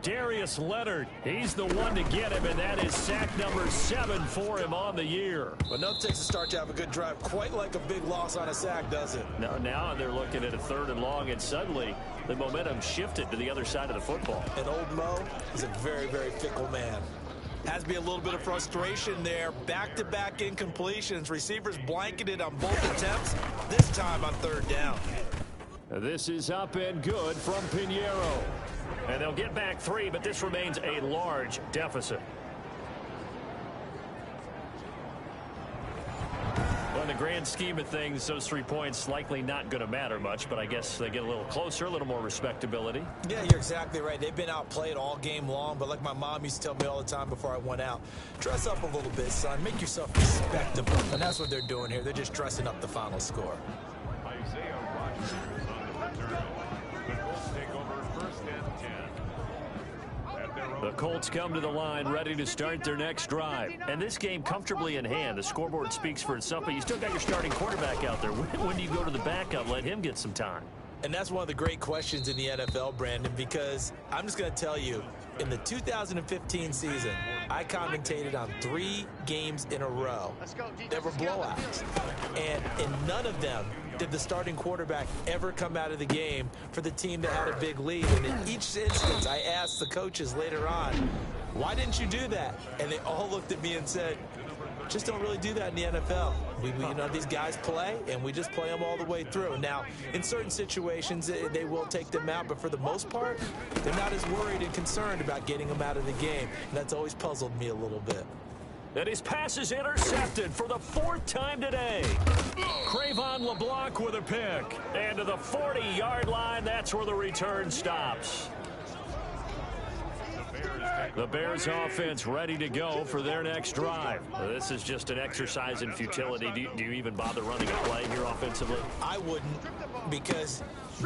Speaker 2: Darius Leonard, he's the one to get him, and that is sack number 7 for him on the year.
Speaker 3: But no takes a start to have a good drive, quite like a big loss on a sack, does it?
Speaker 2: Now they're looking at a 3rd and long, and suddenly the momentum shifted to the other side of the football.
Speaker 3: And old Mo is a very, very fickle man. Has to be a little bit of frustration there. Back-to-back incompletions. Receivers blanketed on both attempts, this time on 3rd down.
Speaker 2: This is up and good from Pinheiro. And they'll get back 3, but this remains a large deficit. Well, in the grand scheme of things, those 3 points likely not going to matter much, but I guess they get a little closer, a little more respectability.
Speaker 3: Yeah, you're exactly right. They've been outplayed all game long, but like my mom used to tell me all the time before I went out, dress up a little bit, son. Make yourself respectable. And that's what they're doing here. They're just dressing up the final score.
Speaker 1: Isaiah Rodgers on the return. The Colts take over 1st and 10.
Speaker 2: The Colts come to the line ready to start their next drive. And this game comfortably in hand. The scoreboard speaks for itself, but you still got your starting quarterback out there. When do you go to the backup, let him get some time?
Speaker 3: And that's one of the great questions in the NFL, Brandon, because I'm just going to tell you, in the 2015 season, I commentated on 3 games in a row that were blowouts. And in none of them did the starting quarterback ever come out of the game for the team that had a big lead. And in each instance, I asked the coaches later on, why didn't you do that? And they all looked at me and said, just don't really do that in the NFL. We you know, these guys play, and we just play them all the way through. Now, in certain situations, they will take them out, but for the most part, they're not as worried and concerned about getting them out of the game. And that's always puzzled me a little bit.
Speaker 2: And his pass is intercepted for the 4th time today. Cravon LeBlanc with a pick. And to the 40-yard line, that's where the return stops. The Bears offense ready to go for their next drive. This is just an exercise in futility. Do you even bother running a play here offensively?
Speaker 3: I wouldn't, because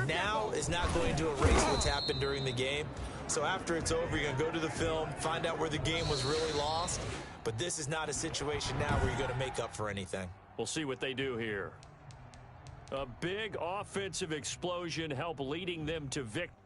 Speaker 3: now is not going to erase what's happened during the game. So after it's over, you're going to go to the film, find out where the game was really lost. But this is not a situation now where you're going to make up for anything.
Speaker 2: We'll see what they do here. A big offensive explosion help leading them to victory.